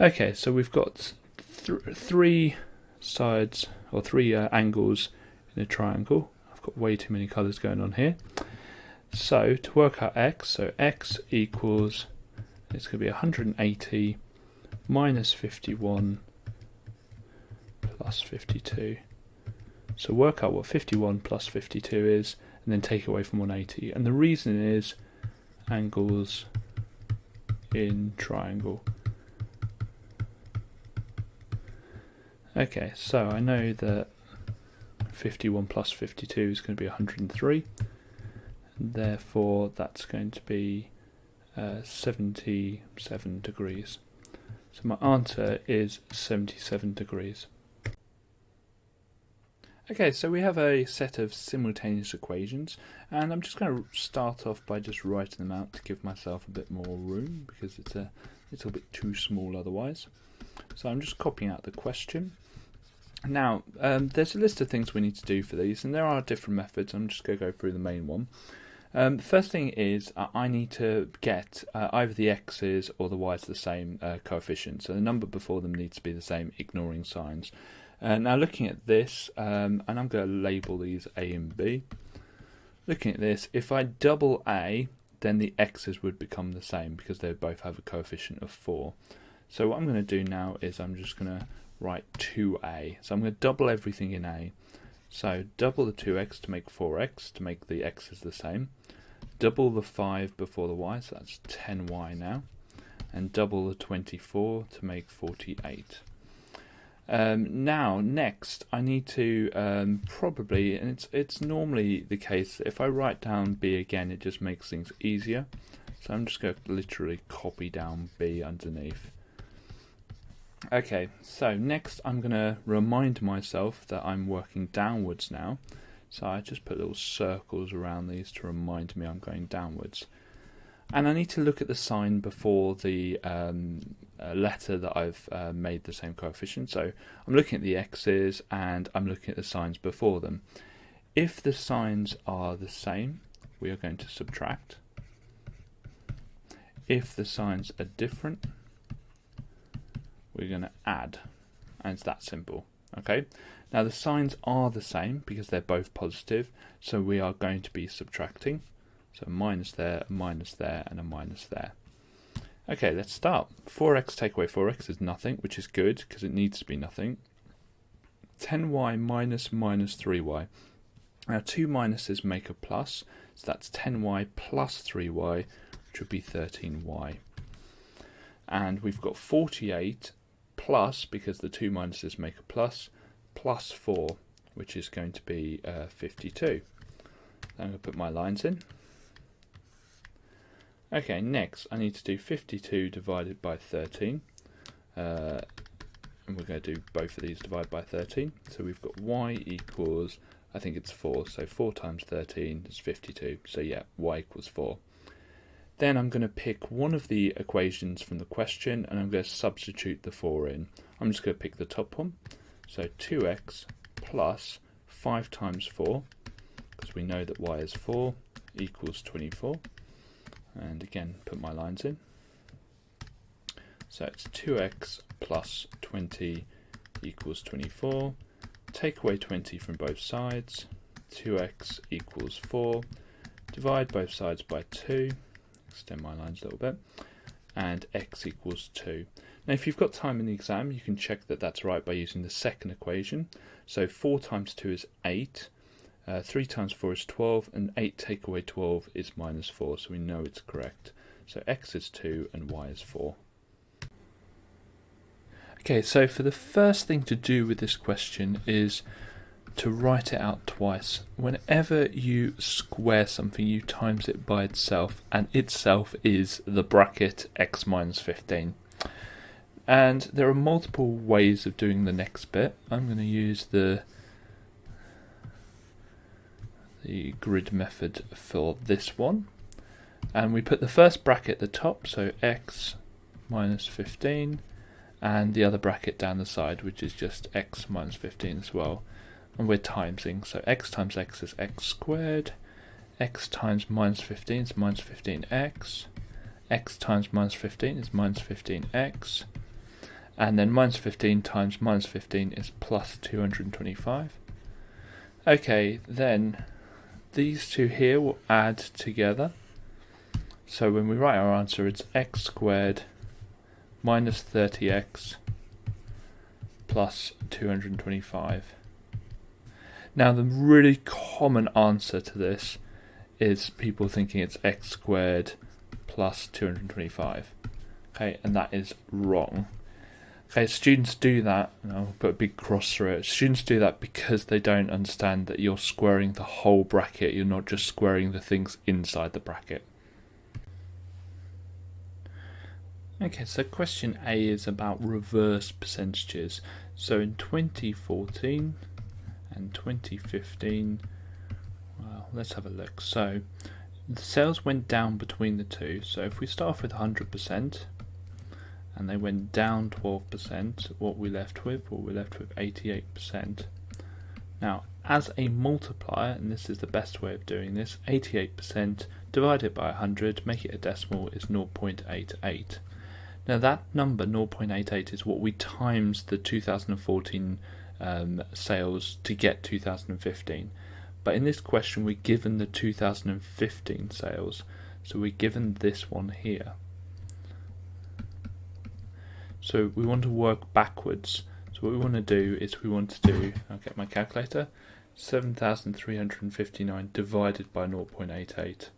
Okay, so we've got three sides, or three angles in a triangle. I've got way too many colours going on here. So to work out x, so x equals, it's going to be 180 minus 51 plus 52. So work out what 51 plus 52 is, and then take away from 180. And the reason is angles in triangle. Okay, so I know that 51 plus 52 is going to be 103. Therefore that's going to be 77 degrees. So my answer is 77 degrees. Okay, so we have a set of simultaneous equations, and I'm just going to start off by just writing them out to give myself a bit more room because it's a little bit too small otherwise. So I'm just copying out the question. Now, there's a list of things we need to do for these, and there are different methods. I'm just going to go through the main one. The first thing is I need to get either the x's or the y's the same coefficient. So the number before them needs to be the same, ignoring signs. Now looking at this, and I'm going to label these A and B. Looking at this, if I double A, then the x's would become the same because they both have a coefficient of 4. So what I'm going to do now is I'm just going to write 2A. So I'm going to double everything in A. So double the 2x to make 4x to make the x's the same. Double the 5 before the y, so that's 10y now. And double the 24 to make 48. Now, next, I need to probably, and it's normally the case that if I write down B again, it just makes things easier. So I'm just going to literally copy down B underneath. Okay, so next I'm going to remind myself that I'm working downwards now. So I just put little circles around these to remind me I'm going downwards. And I need to look at the sign before the letter that I've made the same coefficient. So I'm looking at the x's and I'm looking at the signs before them. If the signs are the same, we are going to subtract. If the signs are different, we're going to add. And it's that simple. Okay. Now the signs are the same because they're both positive, so we are going to be subtracting. So a minus there, a minus there, and a minus there. Okay, let's start. 4x take away 4x is nothing, which is good because it needs to be nothing. 10y minus 3y. Now two minuses make a plus, so that's 10y plus 3y, which would be 13y. And we've got 48 plus, because the two minuses make a plus 4, which is going to be 52. I'm going to put my lines in. Okay, next I need to do 52 divided by 13. And we're going to do both of these divided by 13. So we've got y equals, I think it's 4. So 4 times 13 is 52. So yeah, y equals 4. Then I'm going to pick one of the equations from the question and I'm going to substitute the 4 in. I'm just going to pick the top one. So 2x plus 5 times 4, because we know that y is 4, equals 24. And again, put my lines in. So it's 2x plus 20 equals 24. Take away 20 from both sides. 2x equals 4. Divide both sides by 2. Extend my lines a little bit. And x equals 2. Now if you've got time in the exam, you can check that that's right by using the second equation. So 4 times 2 is 8. 3 times 4 is 12, and 8 take away 12 is minus 4, so we know it's correct. So x is 2 and y is 4. Okay, so for the first thing to do with this question is to write it out twice. Whenever you square something, you times it by itself, and itself is the bracket x minus 15. And there are multiple ways of doing the next bit. I'm going to use the grid method for this one, and we put the first bracket at the top, so x minus 15, and the other bracket down the side, which is just x minus 15 as well, and we're timesing, so x times x is x squared, x times minus 15 is minus 15x, x times minus 15 is minus 15x, and then minus 15 times minus 15 is plus 225. Okay, then these two here will add together. So when we write our answer, it's x squared minus 30x plus 225. Now the really common answer to this is people thinking it's x squared plus 225. Okay, and that is wrong. Okay, students do that, and I'll put a big cross through it. Students do that because they don't understand that you're squaring the whole bracket, you're not just squaring the things inside the bracket. Okay, so question A is about reverse percentages. So in 2014 and 2015, well, let's have a look. So the sales went down between the two. So if we start off with 100%, and they went down 12%, what we're left with 88%. Now, as a multiplier, and this is the best way of doing this, 88% divided by 100, make it a decimal, is 0.88. Now that number, 0.88, is what we times the 2014 sales to get 2015. But in this question, we're given the 2015 sales, so we're given this one here. So we want to work backwards. So what we want to do is we want to do, I'll get my calculator, 7,359 divided by 0.88,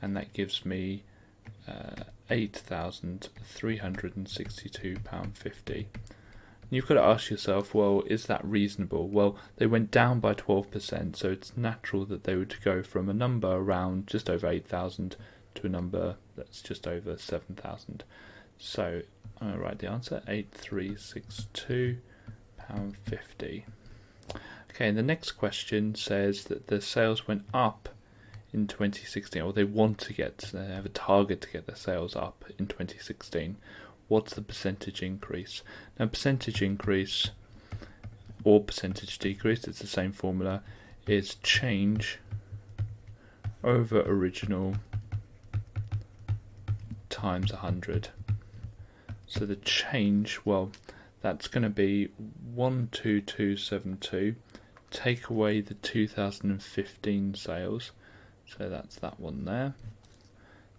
and that gives me £8,362.50. You've got to ask yourself, well, is that reasonable? Well, they went down by 12%, so it's natural that they would go from a number around just over 8,000 to a number that's just over 7,000. So I'm going to write the answer, £8362.50. Okay, the next question says that the sales went up in 2016, or they have a target to get their sales up in 2016. What's the percentage increase? Now, percentage increase or percentage decrease, it's the same formula, is change over original times 100. So the change, well, that's going to be 12272, take away the 2015 sales, so that's that one there,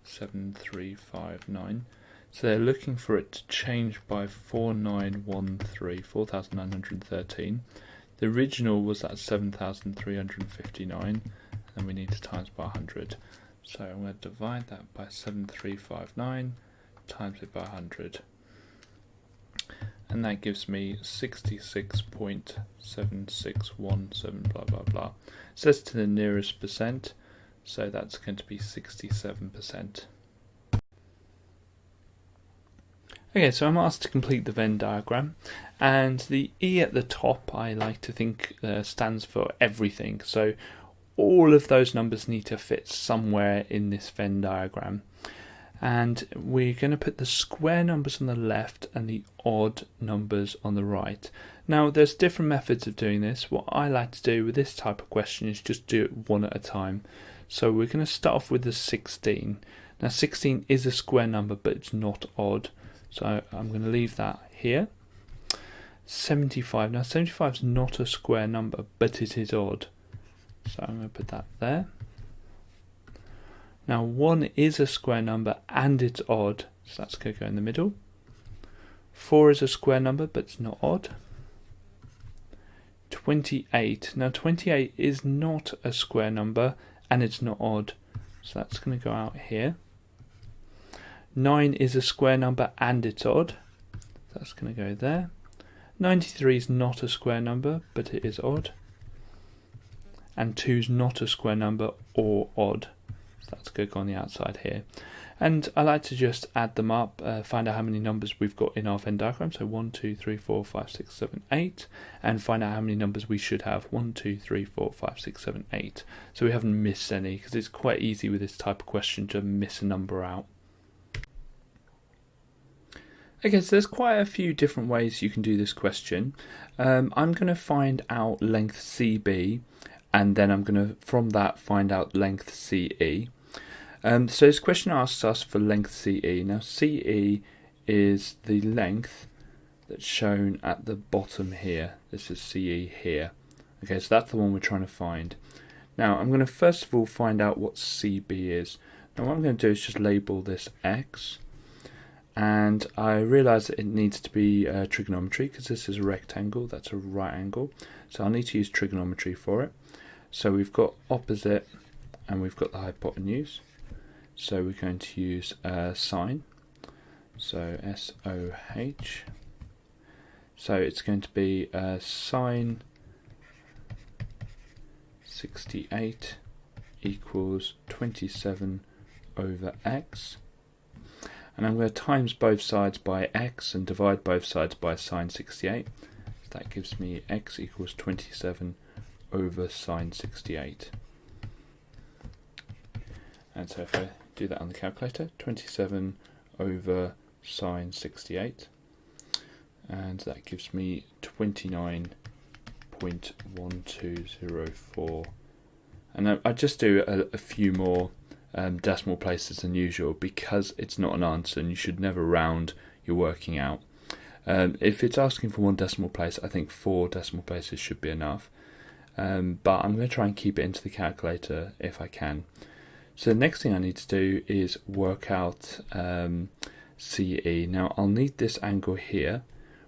7359. So they're looking for it to change by 4,913. The original was at 7,359, and we need to times by 100. So I'm going to divide that by 7359, times it by 100. And that gives me 66.7617, blah, blah, blah. It says to the nearest percent, so that's going to be 67%. Okay, so I'm asked to complete the Venn diagram, and the E at the top I like to think stands for everything. So all of those numbers need to fit somewhere in this Venn diagram. And we're going to put the square numbers on the left and the odd numbers on the right. Now, there's different methods of doing this. What I like to do with this type of question is just do it one at a time. So we're going to start off with the 16. Now, 16 is a square number, but it's not odd. So I'm going to leave that here. 75. Now, 75 is not a square number, but it is odd. So I'm going to put that there. Now 1 is a square number and it's odd, so that's going to go in the middle. 4 is a square number but it's not odd. 28. Now 28 is not a square number and it's not odd, so that's going to go out here. 9 is a square number and it's odd, so that's going to go there. 93 is not a square number but it is odd. And 2 is not a square number or odd. That's going to go on the outside here. And I like to just add them up, find out how many numbers we've got in our Venn diagram. So 1, 2, 3, 4, 5, 6, 7, 8. And find out how many numbers we should have. 1, 2, 3, 4, 5, 6, 7, 8. So we haven't missed any, because it's quite easy with this type of question to miss a number out. Okay, so there's quite a few different ways you can do this question. I'm going to find out length CB, and then I'm going to, from that, find out length CE. So this question asks us for length CE. Now CE is the length that's shown at the bottom here. This is CE here. Okay, so that's the one we're trying to find. Now I'm going to first of all find out what CB is. Now what I'm going to do is just label this X, and I realise that it needs to be trigonometry, because this is a rectangle, that's a right angle, so I'll need to use trigonometry for it. So we've got opposite and we've got the hypotenuse. So we're going to use sine, so SOH. So it's going to be sine 68 equals 27 over x. And I'm going to times both sides by x and divide both sides by sine 68. So that gives me x equals 27 over sine 68. And so if I do that on the calculator, 27 over sine 68, and that gives me 29.1204. And I just do a few more decimal places than usual, because it's not an answer and you should never round your working out. If it's asking for one decimal place, I think 4 decimal places should be enough, but I'm going to try and keep it into the calculator if I can. So the next thing I need to do is work out CE. Now I'll need this angle here,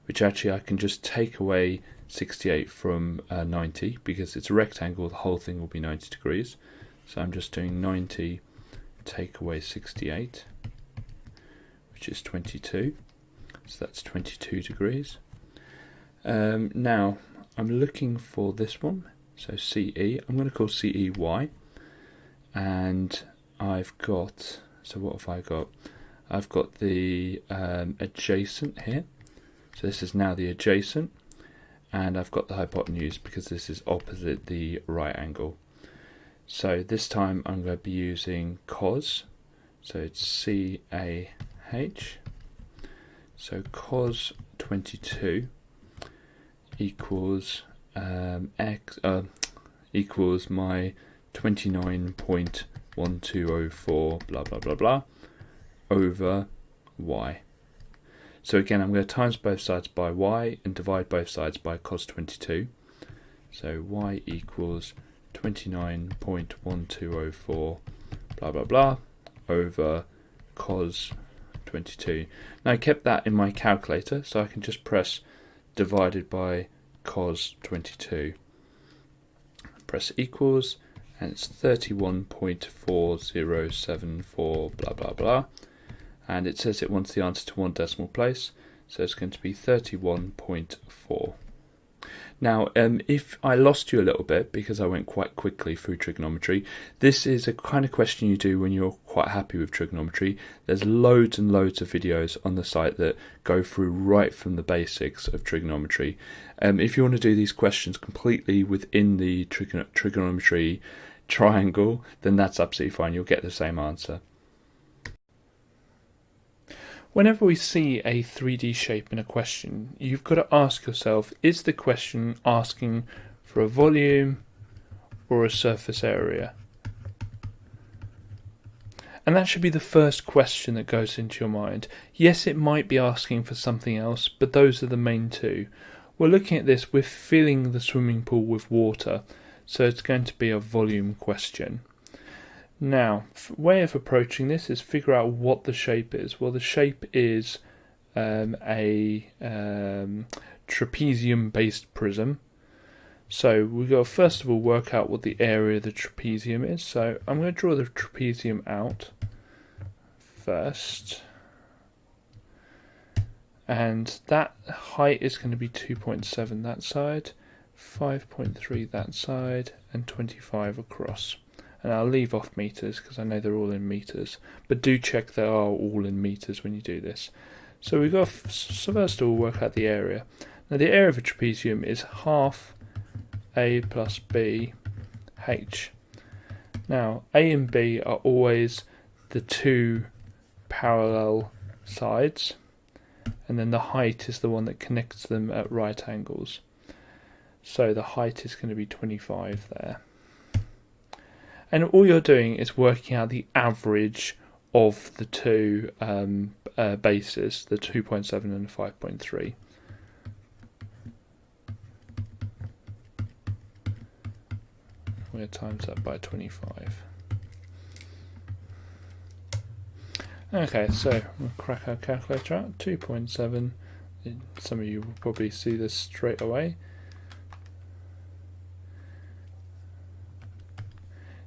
which actually I can just take away 68 from 90, because it's a rectangle, the whole thing will be 90 degrees. So I'm just doing 90 take away 68, which is 22. So that's 22 degrees. Now I'm looking for this one, so CE. I'm going to call CE Y. And I've got, so what have I got? I've got the adjacent here, so this is now the adjacent, and I've got the hypotenuse because this is opposite the right angle. So this time I'm going to be using cos, so it's CAH, so cos 22 equals equals my 29.1204 blah blah blah blah over y. So again, I'm going to times both sides by y and divide both sides by cos 22. So y equals 29.1204 blah blah blah over cos 22. Now I kept that in my calculator, so I can just press divided by cos 22. Press equals, and it's 31.4074 blah blah blah, and it says it wants the answer to one decimal place, so it's going to be 31.4. Now, if I lost you a little bit because I went quite quickly through trigonometry, this is a kind of question you do when you're quite happy with trigonometry. There's loads and loads of videos on the site that go through right from the basics of trigonometry. If you want to do these questions completely within the trigonometry triangle, then that's absolutely fine. You'll get the same answer. Whenever we see a 3D shape in a question, you've got to ask yourself, is the question asking for a volume or a surface area? And that should be the first question that goes into your mind. Yes, it might be asking for something else, but those are the main two. We're looking at this, we're filling the swimming pool with water, so it's going to be a volume question. Now, way of approaching this is figure out what the shape is. Well, the shape is a trapezium-based prism. So we've got to first of all work out what the area of the trapezium is. So I'm going to draw the trapezium out first. And that height is going to be 2.7 that side, 5.3 that side, and 25 across. And I'll leave off meters because I know they're all in meters, but do check they are all in meters when you do this. So we've got to first of all work out the area. Now the area of a trapezium is half A plus B H. Now A and B are always the two parallel sides, and then the height is the one that connects them at right angles. So the height is going to be 25 there. And all you're doing is working out the average of the two bases, the 2.7 and the 5.3. We're going to times that by 25. Okay, so we'll crack our calculator out. 2.7. Some of you will probably see this straight away.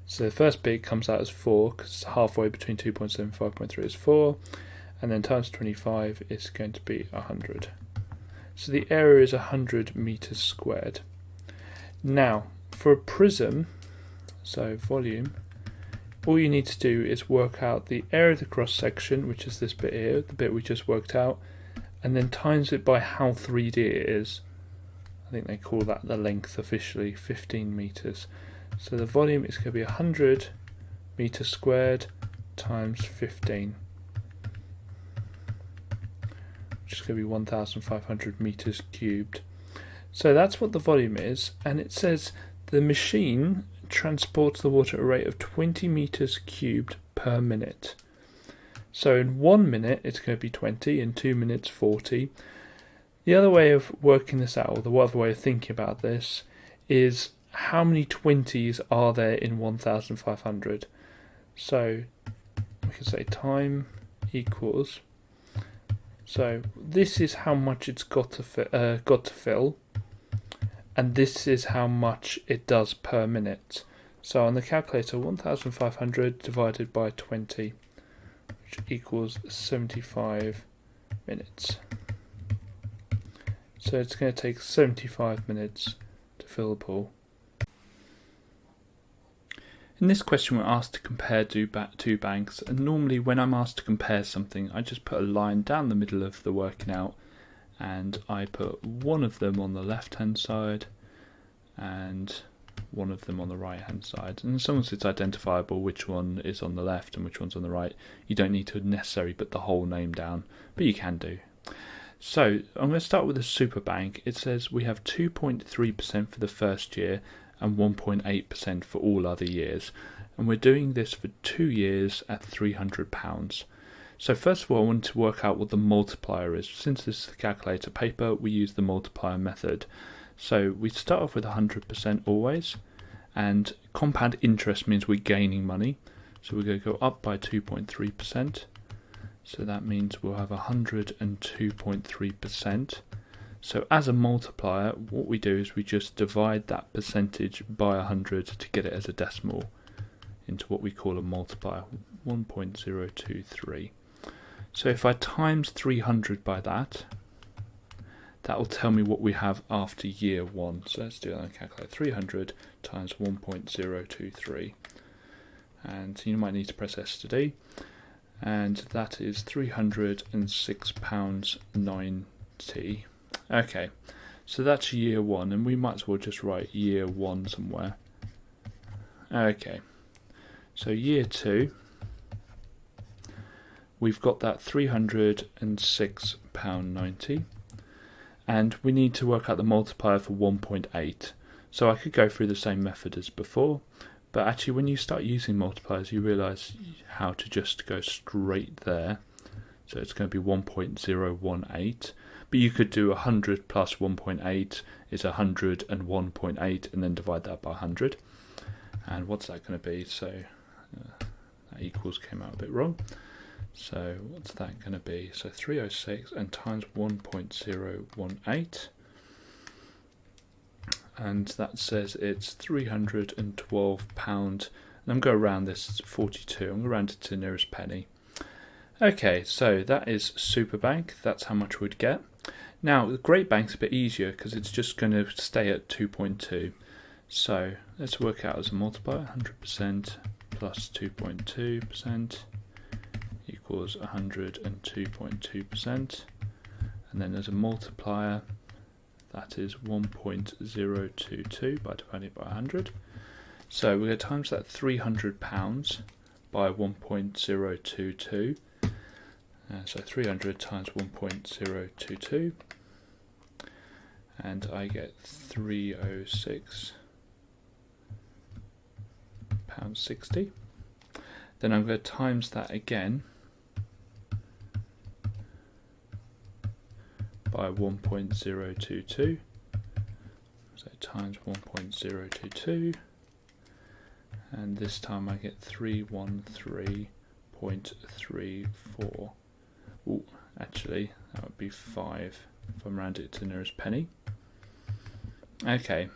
So the first bit comes out as 4 because halfway between 2.7 and 5.3 is 4, and then times 25 is going to be 100. So the area is 100 meters squared. Now for a prism, so volume, all you need to do is work out the area of the cross section, which is this bit here, the bit we just worked out, and then times it by how 3D it is. I think they call that the length officially, 15 meters. So the volume is going to be 100 meters squared times 15, which is going to be 1,500 meters cubed. So that's what the volume is, and it says the machine transports the water at a rate of 20 meters cubed per minute. So in 1 minute it's going to be 20, in 2 minutes 40. The other way of working this out, or the other way of thinking about this, is how many 20s are there in 1,500? So we can say time equals. So this is how much it's got to fill, and this is how much it does per minute. So on the calculator, 1,500 divided by 20, which equals 75 minutes. So it's going to take 75 minutes to fill the pool. In this question we're asked to compare two banks, and normally when I'm asked to compare something I just put a line down the middle of the working out and I put one of them on the left hand side and one of them on the right hand side, and as long as it's identifiable which one is on the left and which one's on the right, you don't need to necessarily put the whole name down, but you can do. So I'm going to start with a super bank. It says we have 2.3% for the first year and 1.8% for all other years, and we're doing this for 2 years at £300. So first of all I want to work out what the multiplier is. Since this is the calculator paper, we use the multiplier method. So we start off with 100% always, and compound interest means we're gaining money, so we're going to go up by 2.3%, so that means we'll have 102.3%. So as a multiplier, what we do is we just divide that percentage by 100 to get it as a decimal into what we call a multiplier, 1.023. So if I times 300 by that, that will tell me what we have after year 1. So let's do that on a calculator. 300 times 1.023. And you might need to press S to D. And that is £306.90. Okay, so that's year 1, and we might as well just write year 1 somewhere. Okay, so year 2, we've got that £306.90, and we need to work out the multiplier for 1.8. So I could go through the same method as before, but actually when you start using multipliers you realise how to just go straight there. So it's going to be 1.018, but you could do 100 plus 1.8 is 101.8 and then divide that by 100. And what's that going to be? So that equals came out a bit wrong. So what's that going to be? So 306 and times 1.018, and that says it's £312. And I'm going to round this to 42. I'm going to round it to the nearest penny. Okay, so that is super bank. That's how much we'd get. Now the great bank's a bit easier because it's just going to stay at 2.2. So let's work out as a multiplier. 100% plus 2.2% equals 102.2%, and then as a multiplier that is 1.022 by dividing it by 100. So we're going to times that £300 by 1.022. So 300 times 1.022, and I get £306.60. Then I'm going to times that again by 1.022, so times 1.022, and this time I get 313.34. Ooh, actually that would be 5 if I'm rounding it to the nearest penny. Okay,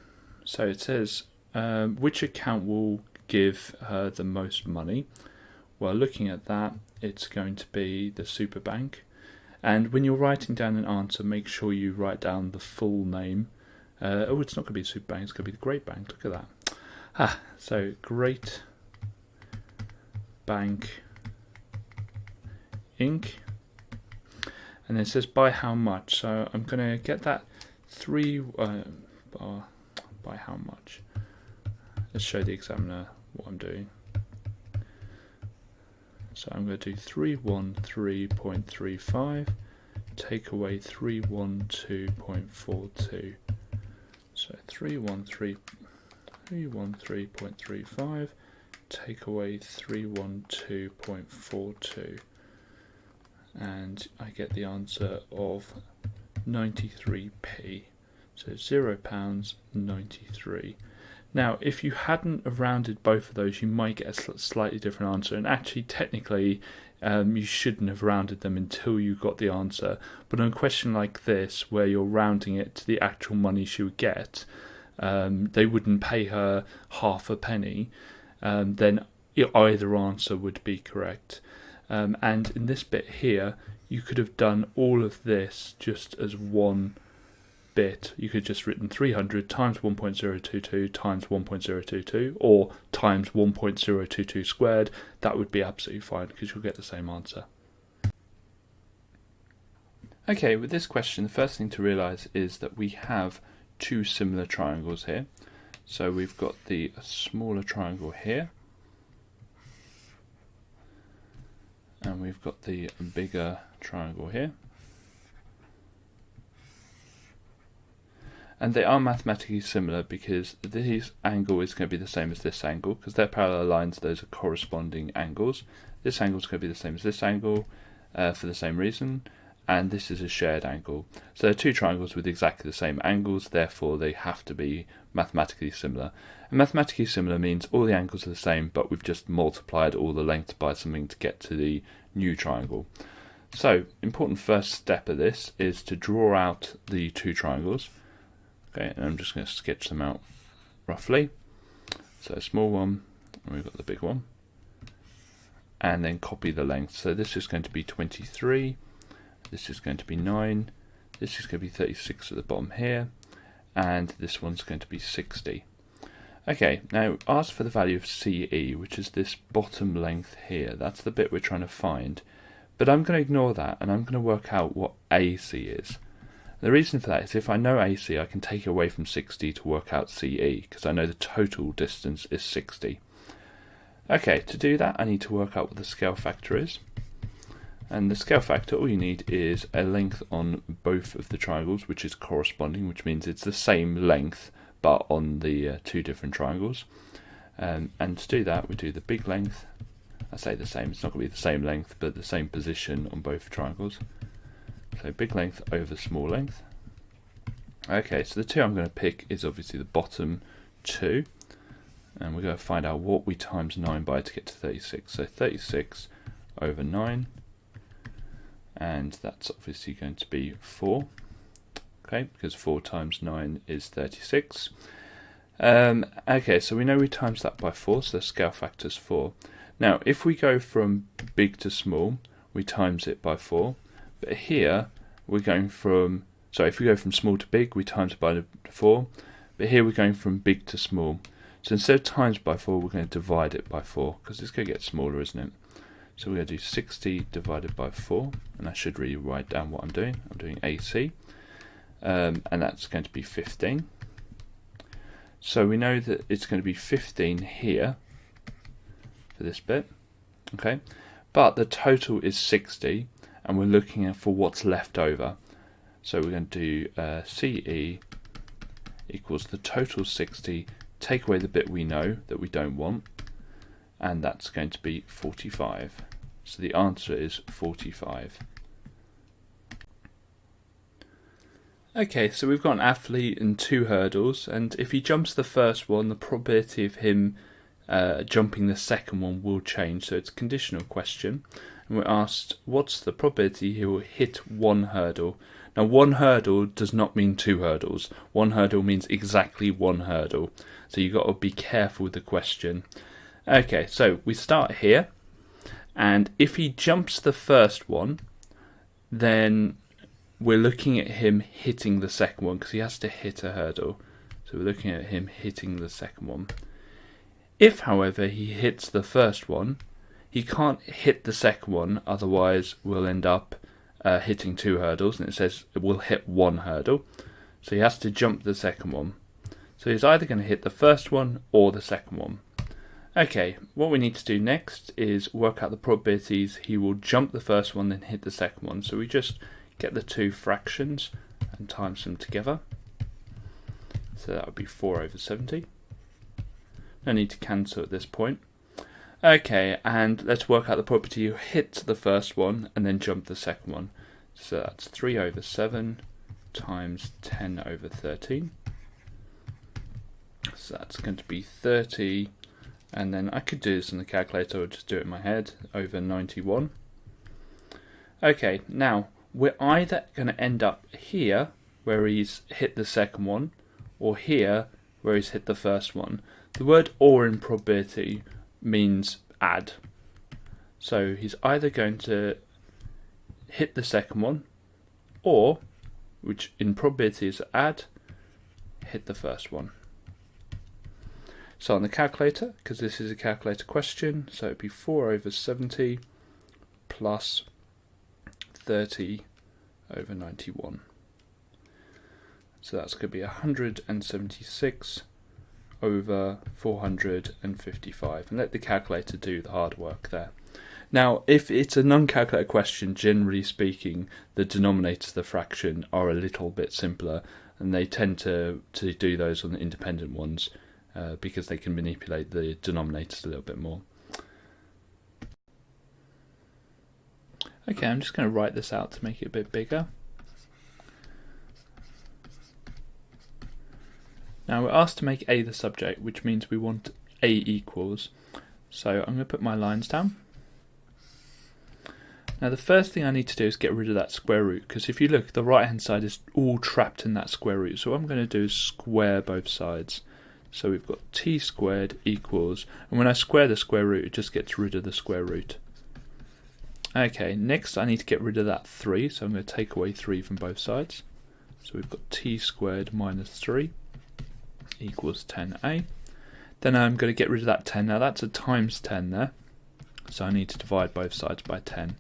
so it says which account will give her the most money. Well, looking at that, it's going to be the super bank. And when you're writing down an answer, make sure you write down the full name. Oh, it's not going to be super bank, it's going to be the Great Bank. Look at that. So Great Bank Inc. And it says by how much. So I'm going to get that by how much. Let's show the examiner what I'm doing. So I'm going to do 313.35, take away 312.42. So 313.35, take away 312.42. And I get the answer of 93p. So £0.93. Now, if you hadn't have rounded both of those, you might get a slightly different answer. And actually, technically, you shouldn't have rounded them until you got the answer. But on a question like this, where you're rounding it to the actual money she would get, they wouldn't pay her half a penny, then either answer would be correct. And in this bit here, you could have done all of this just as one bit, you could just written 300 times 1.022 times 1.022 or times 1.022 squared. That would be absolutely fine because you'll get the same answer. Okay, with this question, the first thing to realise is that we have two similar triangles here. So we've got the smaller triangle here, and we've got the bigger triangle here. And they are mathematically similar because this angle is going to be the same as this angle because they're parallel lines, those are corresponding angles. This angle is going to be the same as this angle for the same reason, and this is a shared angle. So they're two triangles with exactly the same angles, therefore they have to be mathematically similar. And mathematically similar means all the angles are the same, but we've just multiplied all the lengths by something to get to the new triangle. So, important first step of this is to draw out the two triangles. Okay, and I'm just going to sketch them out roughly. So a small one, and we've got the big one. And then copy the length. So this is going to be 23, this is going to be 9, this is going to be 36 at the bottom here, and this one's going to be 60. Okay, now ask for the value of CE, which is this bottom length here. That's the bit we're trying to find. But I'm going to ignore that, and I'm going to work out what AC is. The reason for that is if I know AC, I can take away from 60 to work out CE, because I know the total distance is 60. Okay, to do that I need to work out what the scale factor is. And the scale factor, all you need is a length on both of the triangles, which is corresponding, which means it's the same length, but on the two different triangles. And to do that, we do the big length. I say the same, it's not going to be the same length, but the same position on both triangles. So big length over small length. Okay, so the two I'm going to pick is obviously the bottom two. And we're going to find out what we times 9 by to get to 36. So 36 over 9. And that's obviously going to be 4. Okay, because 4 times 9 is 36. Okay, so we know we times that by 4, so the scale factor is 4. Now, if we go from big to small, we times it by 4. But here, we're going from, sorry, if we go from small to big, we times it by 4. But here we're going from big to small. So instead of times by 4, we're going to divide it by 4, because it's going to get smaller, isn't it? So we're going to do 60 divided by 4, and I should really write down what I'm doing. I'm doing AC, and that's going to be 15. So we know that it's going to be 15 here, for this bit, okay? But the total is 60, and we're looking for what's left over. So we're going to do CE equals the total 60, take away the bit we know that we don't want, and that's going to be 45. So the answer is 45. Okay, so we've got an athlete and two hurdles, and if he jumps the first one, the probability of him jumping the second one will change. So it's a conditional question, and we're asked what's the probability he will hit one hurdle. Now, one hurdle does not mean two hurdles. One hurdle means exactly one hurdle. So you've got to be careful with the question. Okay, so we start here, and if he jumps the first one, then we're looking at him hitting the second one, because he has to hit a hurdle. So we're looking at him hitting the second one. If, however, he hits the first one, he can't hit the second one, otherwise we'll end up hitting two hurdles, and it says it will hit one hurdle. So he has to jump the second one. So he's either going to hit the first one or the second one. Okay, what we need to do next is work out the probabilities he will jump the first one then hit the second one. So we just get the two fractions and times them together. So that would be 4 over 70. No need to cancel at this point. Okay, and let's work out the probability you hit the first one and then jump the second one. So that's 3 over 7 times 10 over 13. So that's going to be 30, and then I could do this on the calculator or just do it in my head, over 91. Okay, now we're either going to end up here where he's hit the second one, or here where he's hit the first one. The word or in probability means add. So he's either going to hit the second one, or which in probability is add, hit the first one. So on the calculator, because this is a calculator question, so it'd be 4 over 70 plus 30 over 91. So that's going to be 176 over 455, and let the calculator do the hard work there. Now, if it's a non-calculator question, generally speaking, the denominators of the fraction are a little bit simpler, and they tend to do those on the independent ones because they can manipulate the denominators a little bit more. Okay, I'm just going to write this out to make it a bit bigger. Now we're asked to make A the subject, which means we want A equals. So I'm going to put my lines down. Now the first thing I need to do is get rid of that square root, because if you look, the right hand side is all trapped in that square root. So what I'm going to do is square both sides. So we've got t squared equals, and when I square the square root, it just gets rid of the square root. Okay, next I need to get rid of that 3, so I'm going to take away 3 from both sides. So we've got t squared minus 3 equals 10a. Then I'm going to get rid of that 10. Now that's a times 10 there, so I need to divide both sides by 10.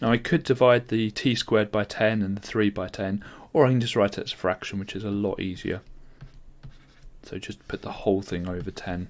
Now I could divide the t squared by 10 and the 3 by 10, or I can just write it as a fraction, which is a lot easier. So just put the whole thing over 10.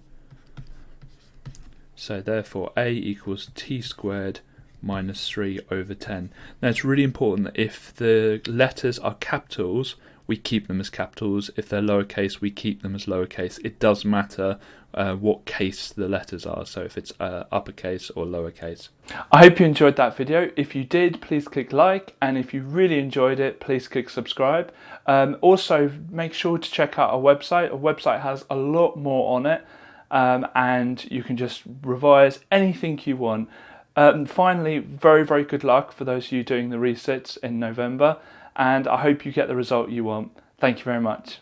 So therefore a equals t squared minus 3 over 10. Now it's really important that if the letters are capitals, we keep them as capitals. If they're lowercase, we keep them as lowercase. It does matter what case the letters are, so if it's uppercase or lowercase. I hope you enjoyed that video. If you did, please click like, and if you really enjoyed it, please click subscribe. Also, make sure to check out our website. Our website has a lot more on it, and you can just revise anything you want. Finally, very, very good luck for those of you doing the resits in November, and I hope you get the result you want. Thank you very much.